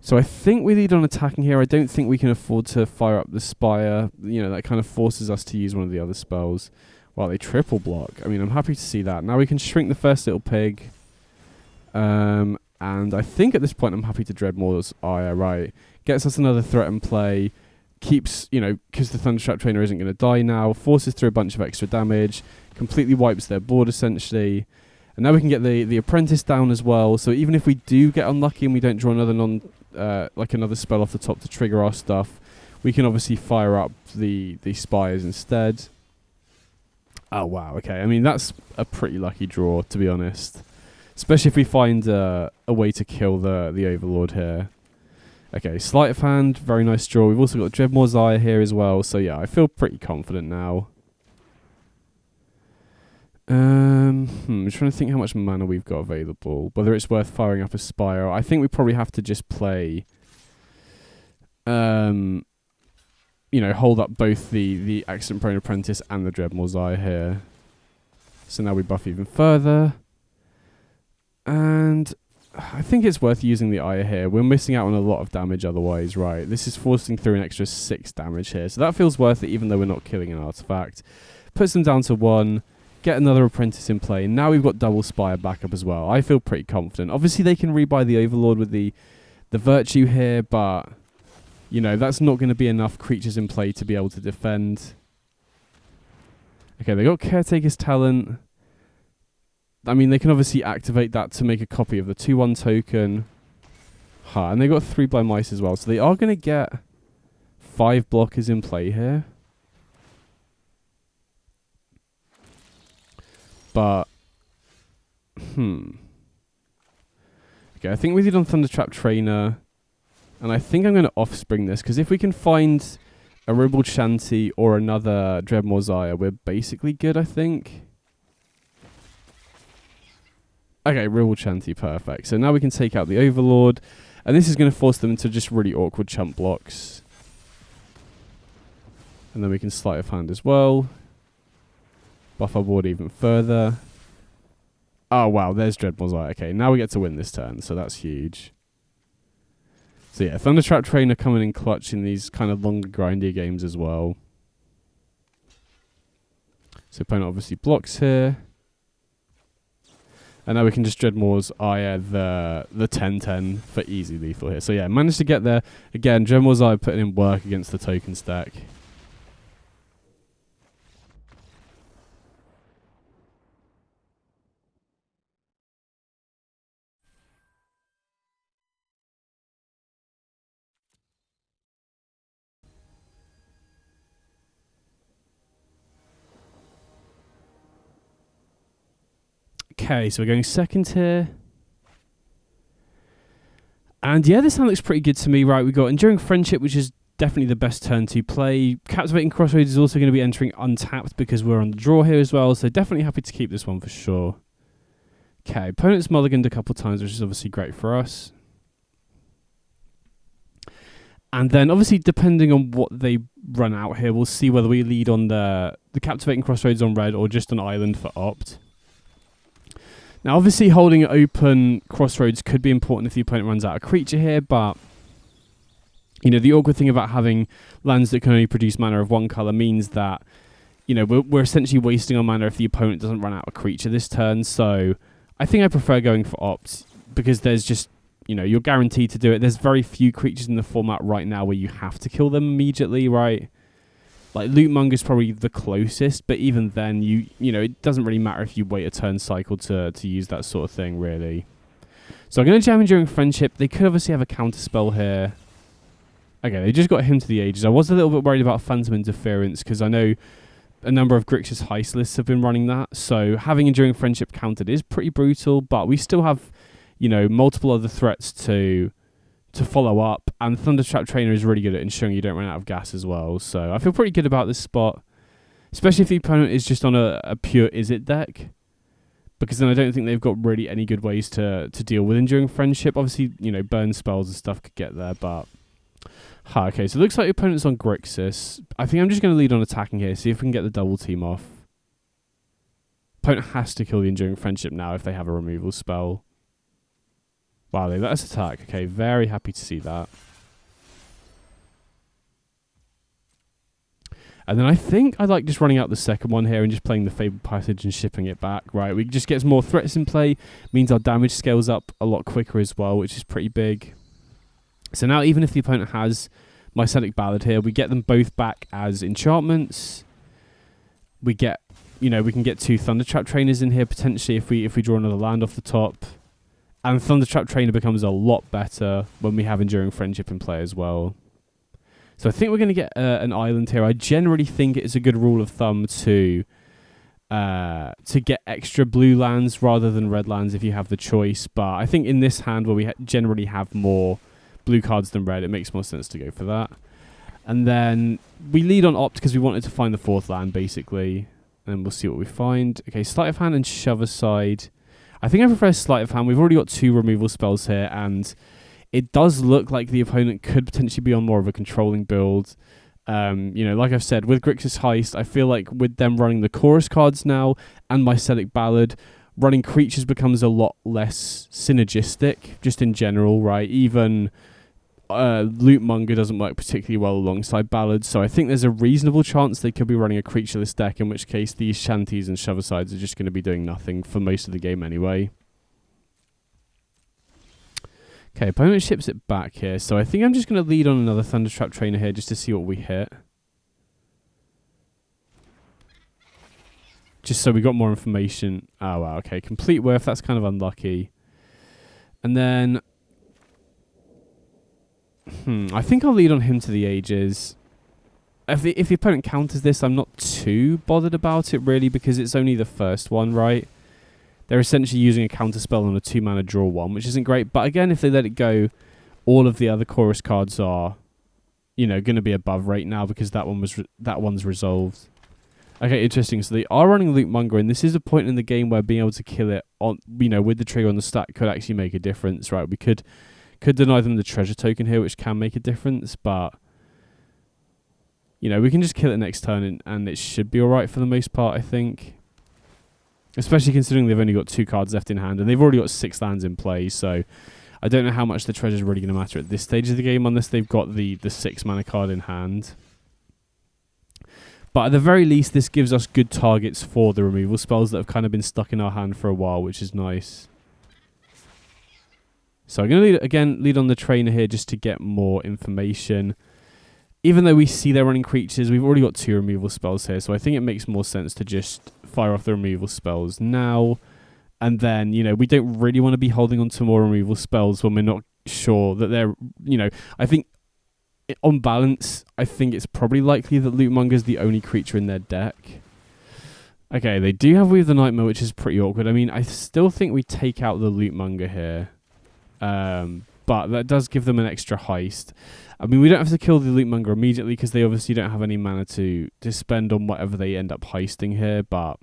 Speaker 1: So I think we lead on attacking here. I don't think we can afford to fire up the Spire. You know, that kind of forces us to use one of the other spells. Well, they triple block. I mean, I'm happy to see that. Now we can shrink the first little pig. And I think at this point I'm happy to Dreadmore's Ire, right. Gets us another threat in play. Keeps, you know, because the Thundertrap Trainer isn't going to die now. Forces through a bunch of extra damage. Completely wipes their board, essentially. And now we can get the Apprentice down as well. So even if we do get unlucky and we don't draw another another spell off the top to trigger our stuff, we can obviously fire up the Spires instead. Oh, wow. Okay. I mean, that's a pretty lucky draw, to be honest. Especially if we find a way to kill the Overlord here. Okay, Sleight of Hand. Very nice draw. We've also got Dreadmore's Ire here as well. So, yeah, I feel pretty confident now. I'm trying to think how much mana we've got available. Whether it's worth firing up a Spire. I think we probably have to just play... you know, hold up both the Accident Prone Apprentice and the Dreadmore's Ire here. So now we buff even further. And I think it's worth using the Eye here. We're missing out on a lot of damage otherwise, right? This is forcing through an extra 6 damage here. So that feels worth it even though we're not killing an artifact. Puts them down to 1. Get another Apprentice in play. Now we've got double Spire backup as well. I feel pretty confident. Obviously they can rebuy the Overlord with the Virtue here, but you know, that's not going to be enough creatures in play to be able to defend. Okay, they got Caretaker's Talent. I mean, they can obviously activate that to make a copy of the 2/1 token. And they got 3 Blind Mice as well. So they are going to get 5 blockers in play here. But, okay, I think we did on Thundertrap Trainer. And I think I'm going to Offspring this. Because if we can find a Ribald Shanty or another Dreadmaw Zaya, we're basically good, I think. Okay, Ribald Shanty, perfect. So now we can take out the Overlord. And this is going to force them into just really awkward chump blocks. And then we can Sleight of Hand as well. Buff our board even further. Oh, wow, there's Dreadmaw Zaya. Okay, now we get to win this turn, so that's huge. So yeah, Thundertrap Trainer coming in clutch in these kind of longer, grindy games as well. So opponent obviously blocks here. And now we can just Dreadmaw's Eye the 10/10 for easy lethal here. So yeah, managed to get there. Again, Dreadmaw's Eye putting in work against the token stack. Okay, so we're going second here. And yeah, this hand looks pretty good to me, right? We've got Enduring Friendship, which is definitely the best turn to play. Captivating Crossroads is also going to be entering untapped because we're on the draw here as well, so definitely happy to keep this one for sure. Okay, opponent's mulliganed a couple times, which is obviously great for us. And then obviously depending on what they run out here, we'll see whether we lead on the Captivating Crossroads on red or just an island for opt. Now, obviously, holding open Crossroads could be important if the opponent runs out of creature here, but, you know, the awkward thing about having lands that can only produce mana of one colour means that, you know, we're essentially wasting our mana if the opponent doesn't run out of creature this turn, so I think I prefer going for opt, because there's just, you know, you're guaranteed to do it. There's very few creatures in the format right now where you have to kill them immediately, right? Like, Lootmonger's probably the closest, but even then, you know, it doesn't really matter if you wait a turn cycle to use that sort of thing, really. So I'm going to jam Enduring Friendship. They could obviously have a counterspell here. Okay, they just got Hymn to the Ages. I was a little bit worried about Phantom Interference, because I know a number of Grixis Heist lists have been running that, so having Enduring Friendship countered is pretty brutal, but we still have, you know, multiple other threats to follow up, and Thundertrap Trainer is really good at ensuring you don't run out of gas as well, so I feel pretty good about this spot, especially if the opponent is just on a pure Izzet deck, because then I don't think they've got really any good ways to deal with Enduring Friendship. Obviously, you know, burn spells and stuff could get there, but... okay, so it looks like the opponent's on Grixis. I think I'm just going to lead on attacking here, see if we can get the double team off. Opponent has to kill the Enduring Friendship now if they have a removal spell. Wow, they let us attack. Okay, very happy to see that. And then I think I like just running out the second one here and just playing the Fabled Passage and shipping it back, right? We just get more threats in play, means our damage scales up a lot quicker as well, which is pretty big. So now even if the opponent has Mythic Ballad here, we get them both back as enchantments. We get, you know, we can get 2 Thundertrap Trainers in here potentially if we draw another land off the top. And Thundertrap Trainer becomes a lot better when we have Enduring Friendship in play as well. So I think we're going to get an island here. I generally think it's a good rule of thumb to get extra blue lands rather than red lands if you have the choice. But I think in this hand where we generally have more blue cards than red, it makes more sense to go for that. And then we lead on opt because we wanted to find the 4th land basically. And we'll see what we find. Okay, Sleight of Hand and Shove Aside. I think I prefer Sleight of Hand. We've already got 2 removal spells here, and it does look like the opponent could potentially be on more of a controlling build. You know, like I've said, with Grixis Heist, I feel like with them running the chorus cards now and Mythic Ballad, running creatures becomes a lot less synergistic, just in general, right? Even Lootmonger doesn't work particularly well alongside Ballads, so I think there's a reasonable chance they could be running a creatureless deck, in which case these Shanties and Shovelsides are just going to be doing nothing for most of the game anyway. Okay, opponent ships it back here, so I think I'm just going to lead on another Thundertrap Trainer here just to see what we hit. Just so we got more information. Oh, wow, okay. Complete Whiff, that's kind of unlucky. And then... I think I'll lead on Hymn to the Ages. If the opponent counters this, I'm not too bothered about it, really, because it's only the first one, right? They're essentially using a counter spell on a 2-mana draw 1, which isn't great. But again, if they let it go, all of the other chorus cards are, you know, going to be above rate now because that one's resolved. Okay, interesting. So they are running Lootmonger, and this is a point in the game where being able to kill it on, you know, with the trigger on the stack could actually make a difference, right? We could deny them the treasure token here, which can make a difference, but you know, we can just kill it next turn and it should be alright for the most part, I think. Especially considering they've only got 2 cards left in hand, and they've already got 6 lands in play, so I don't know how much the treasure is really going to matter at this stage of the game unless they've got the 6 mana card in hand. But at the very least, this gives us good targets for the removal spells that have kind of been stuck in our hand for a while, which is nice. So I'm going to lead on the trainer here just to get more information. Even though we see they're running creatures, we've already got 2 removal spells here, so I think it makes more sense to just fire off the removal spells now. And then, you know, we don't really want to be holding on to more removal spells when we're not sure that they're, you know, I think on balance, I think it's probably likely that Lootmonger's the only creature in their deck. Okay, they do have Weave the Nightmare, which is pretty awkward. I mean, I still think we take out the Lootmonger here. But that does give them an extra heist. I mean, we don't have to kill the Lootmonger immediately because they obviously don't have any mana to spend on whatever they end up heisting here, but...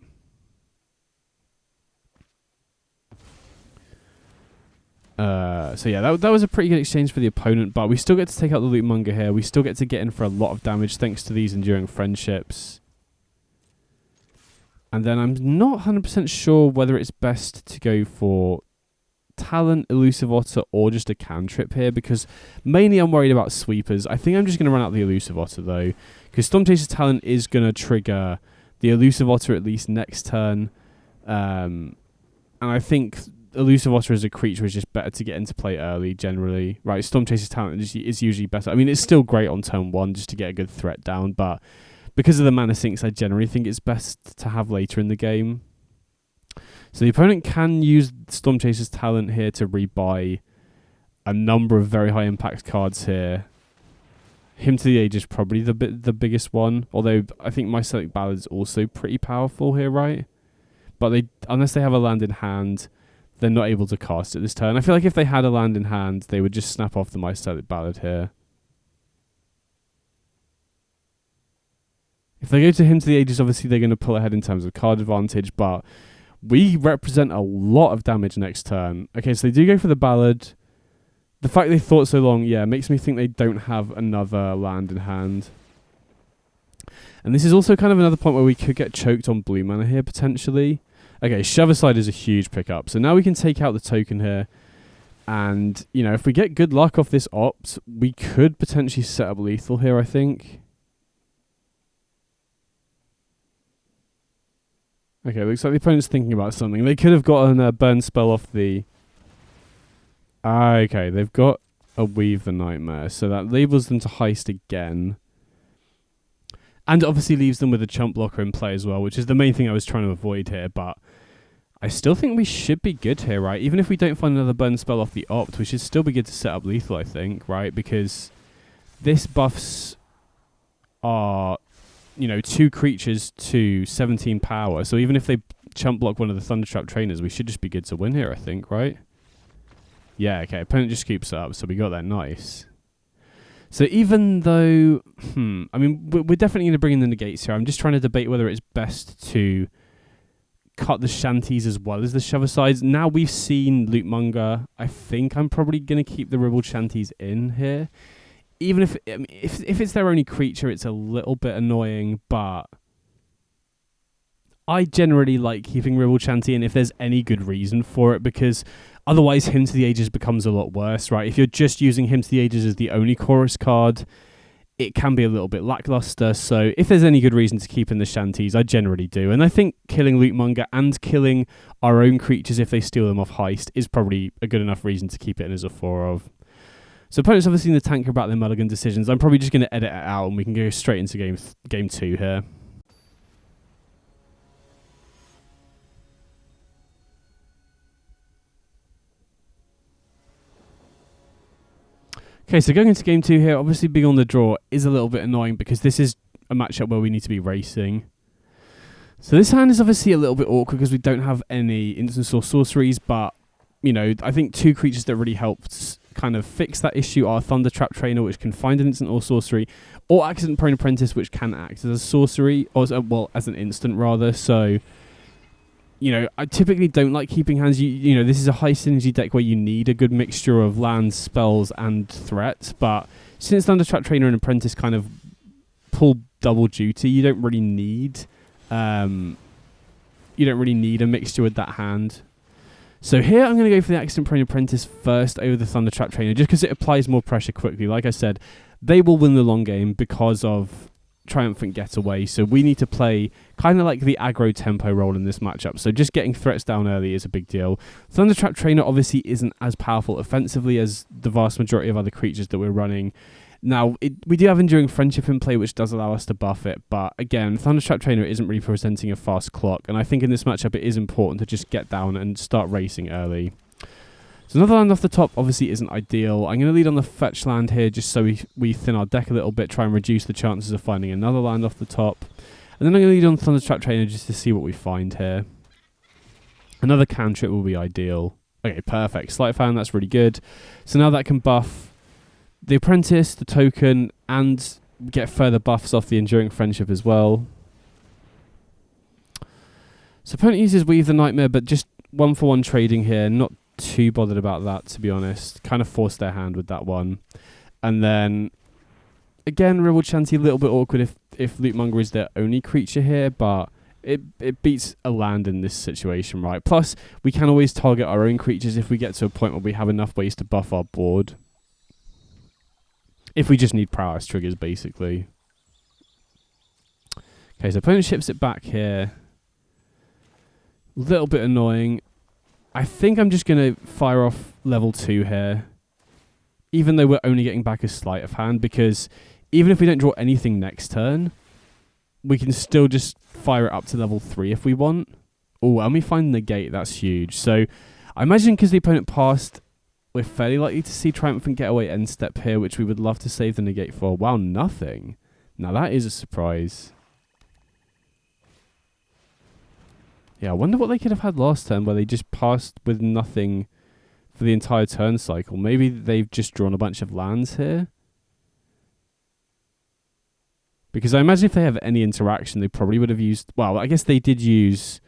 Speaker 1: so yeah, that was a pretty good exchange for the opponent, but we still get to take out the Lootmonger here. We still get to get in for a lot of damage thanks to these Enduring Friendships. And then I'm not 100% sure whether it's best to go for Talent, Elusive Otter, or just a cantrip here, because mainly I'm worried about sweepers. I think I'm just going to run out the Elusive Otter though, because Stormchaser's Talent is going to trigger the Elusive Otter at least next turn. And I think Elusive Otter as a creature is just better to get into play early generally. Right, Stormchaser's Talent is usually better. I mean, it's still great on turn 1 just to get a good threat down, but because of the mana sinks, I generally think it's best to have later in the game. So the opponent can use Stormchaser's Talent here to rebuy a number of very high impact cards here. Hymn to the Age is probably the biggest one, although I think My Select Ballad is also pretty powerful here, right? But unless they have a land in hand, they're not able to cast it this turn. I feel like if they had a land in hand, they would just snap off the My Select Ballad here. If they go to Hymn to the Ages, obviously they're going to pull ahead in terms of card advantage, but we represent a lot of damage next turn. Okay, so they do go for the Ballad. The fact they thought so long, yeah, makes me think they don't have another land in hand. And this is also kind of another point where we could get choked on blue mana here, potentially. Okay, Shovelside is a huge pickup. So now we can take out the token here. And, you know, if we get good luck off this opt, we could potentially set up lethal here, I think. Okay, looks like the opponent's thinking about something. They could have gotten a burn spell off the... okay, they've got a Weave the Nightmare, so that labels them to heist again. And obviously leaves them with a chump blocker in play as well, which is the main thing I was trying to avoid here, but I still think we should be good here, right? Even if we don't find another burn spell off the opt, we should still be good to set up lethal, I think, right? Because this buffs are... you know, 2 creatures to 17 power. So even if they chump block one of the Thundertrap Trainers, we should just be good to win here, I think, right? Yeah, okay. Opponent just keeps up, so we got that nice. So even though... I mean, we're definitely going to bring in the negates here. I'm just trying to debate whether it's best to cut the Shanties as well as the Shovelsides. Now we've seen Lootmonger. I think I'm probably going to keep the Ribbled Shanties in here. Even if it's their only creature, it's a little bit annoying, but I generally like keeping Ribble Chanty in if there's any good reason for it, because otherwise Hymn to the Ages becomes a lot worse, right? If you're just using Hymn to the Ages as the only chorus card, it can be a little bit lackluster. So if there's any good reason to keep in the Shanties, I generally do. And I think killing Lootmonger and killing our own creatures if they steal them off Heist is probably a good enough reason to keep it in as a 4 of. So opponents obviously in the tank about their mulligan decisions. I'm probably just going to edit it out and we can go straight into game 2 here. Okay, so going into game 2 here, obviously being on the draw is a little bit annoying because this is a matchup where we need to be racing. So this hand is obviously a little bit awkward because we don't have any instants or sorceries, but, you know, I think 2 creatures that really helped kind of fix that issue are Thundertrap Trainer, which can find an instant or sorcery, or Accident Prone Apprentice, which can act as a sorcery, or as an instant rather. So, you know, I typically don't like keeping hands. You know, this is a high synergy deck where you need a good mixture of lands, spells, and threats. But since Thundertrap Trainer and Apprentice kind of pull double duty, you don't really need a mixture with that hand. So here I'm going to go for the Accident Prone Apprentice first over the Thundertrap Trainer, just because it applies more pressure quickly. Like I said, they will win the long game because of Triumphant Getaway, so we need to play kind of like the aggro tempo role in this matchup, so just getting threats down early is a big deal. Thundertrap Trainer obviously isn't as powerful offensively as the vast majority of other creatures that we're running. Now, we do have Enduring Friendship in play, which does allow us to buff it, but again, Thundertrap Trainer isn't really presenting a fast clock, and I think in this matchup it is important to just get down and start racing early. So another land off the top obviously isn't ideal. I'm going to lead on the fetch land here just so we thin our deck a little bit, try and reduce the chances of finding another land off the top. And then I'm going to lead on Thundertrap Trainer just to see what we find here. Another cantrip will be ideal. Okay, perfect. Sleight of Hand, that's really good. So now that can buff the Apprentice, the token, and get further buffs off the Enduring Friendship as well. So opponent uses Weave the Nightmare, but just 1-for-1 trading here, not too bothered about that, to be honest. Kind of forced their hand with that one. And then again, Ribble Chanty, a little bit awkward if Lootmonger is their only creature here, but it beats a land in this situation, right? Plus, we can always target our own creatures if we get to a point where we have enough ways to buff our board. If we just need prowess triggers, basically. Okay, so opponent ships it back here. A little bit annoying. I think I'm just going to fire off level 2 here, even though we're only getting back a Sleight of Hand, because even if we don't draw anything next turn, we can still just fire it up to level 3 if we want. Oh, and we find Negate, that's huge. So I imagine because the opponent passed, we're fairly likely to see Triumphant Getaway end step here, which we would love to save the Negate for. Wow, nothing. Now that is a surprise. Yeah, I wonder what they could have had last turn where they just passed with nothing for the entire turn cycle. Maybe they've just drawn a bunch of lands here. Because I imagine if they have any interaction, they probably would have used... Well, I guess they did use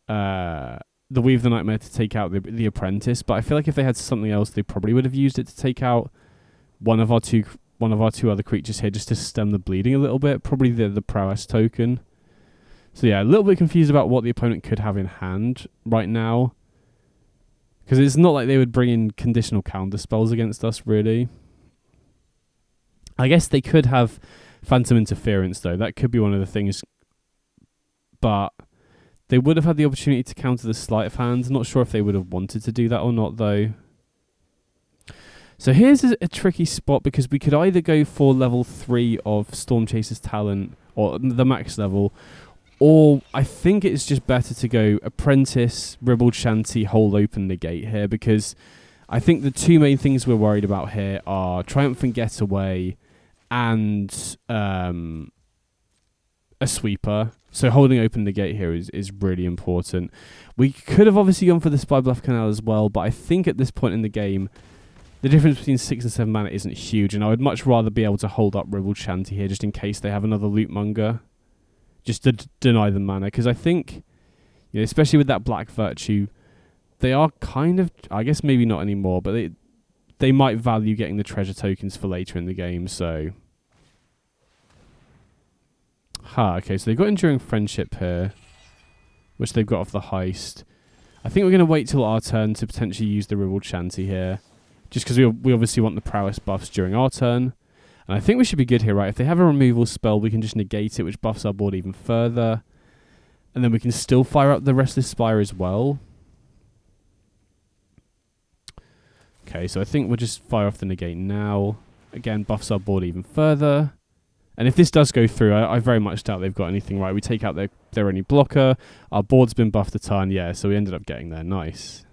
Speaker 1: the Weave the Nightmare to take out the Apprentice, but I feel like if they had something else, they probably would have used it to take out one of our two other creatures here just to stem the bleeding a little bit. Probably the Prowess token. So yeah, a little bit confused about what the opponent could have in hand right now. Because it's not like they would bring in conditional counter spells against us, really. I guess they could have Phantom Interference, though. That could be one of the things. But they would have had the opportunity to counter the Sleight of Hand. Not sure if they would have wanted to do that or not, though. So here's a tricky spot, because we could either go for level 3 of Storm Chaser's Talent, or the max level, or I think it's just better to go Apprentice, Ribble Chanty, Hold Open, Negate here, because I think the two main things we're worried about here are Triumphant Getaway and a Sweeper. So holding open Negate here is really important. We could have obviously gone for the Spy Bluff Canal as well, but I think at this point in the game, the difference between 6 and 7 mana isn't huge, and I would much rather be able to hold up Ribble Chanty here just in case they have another Lootmonger. Just to deny them mana, because I think, you know, especially with that Black Virtue, they are kind of, I guess maybe not anymore, but they might value getting the treasure tokens for later in the game, so. Okay, so they've got Enduring Friendship here. which they've got off the Heist. I think we're going to wait till our turn to potentially use the Ribald Shanty here, just because we obviously want the prowess buffs during our turn. And I think we should be good here, right? If they have a removal spell, we can just negate it, which buffs our board even further. And then we can still fire up the Restless Spire as well. Okay, so I think we'll just fire off the negate now. Again, buffs our board even further. And if this does go through, I very much doubt they've got anything right. We take out their only blocker. Our board's been buffed a ton, yeah, so we ended up getting there. Nice.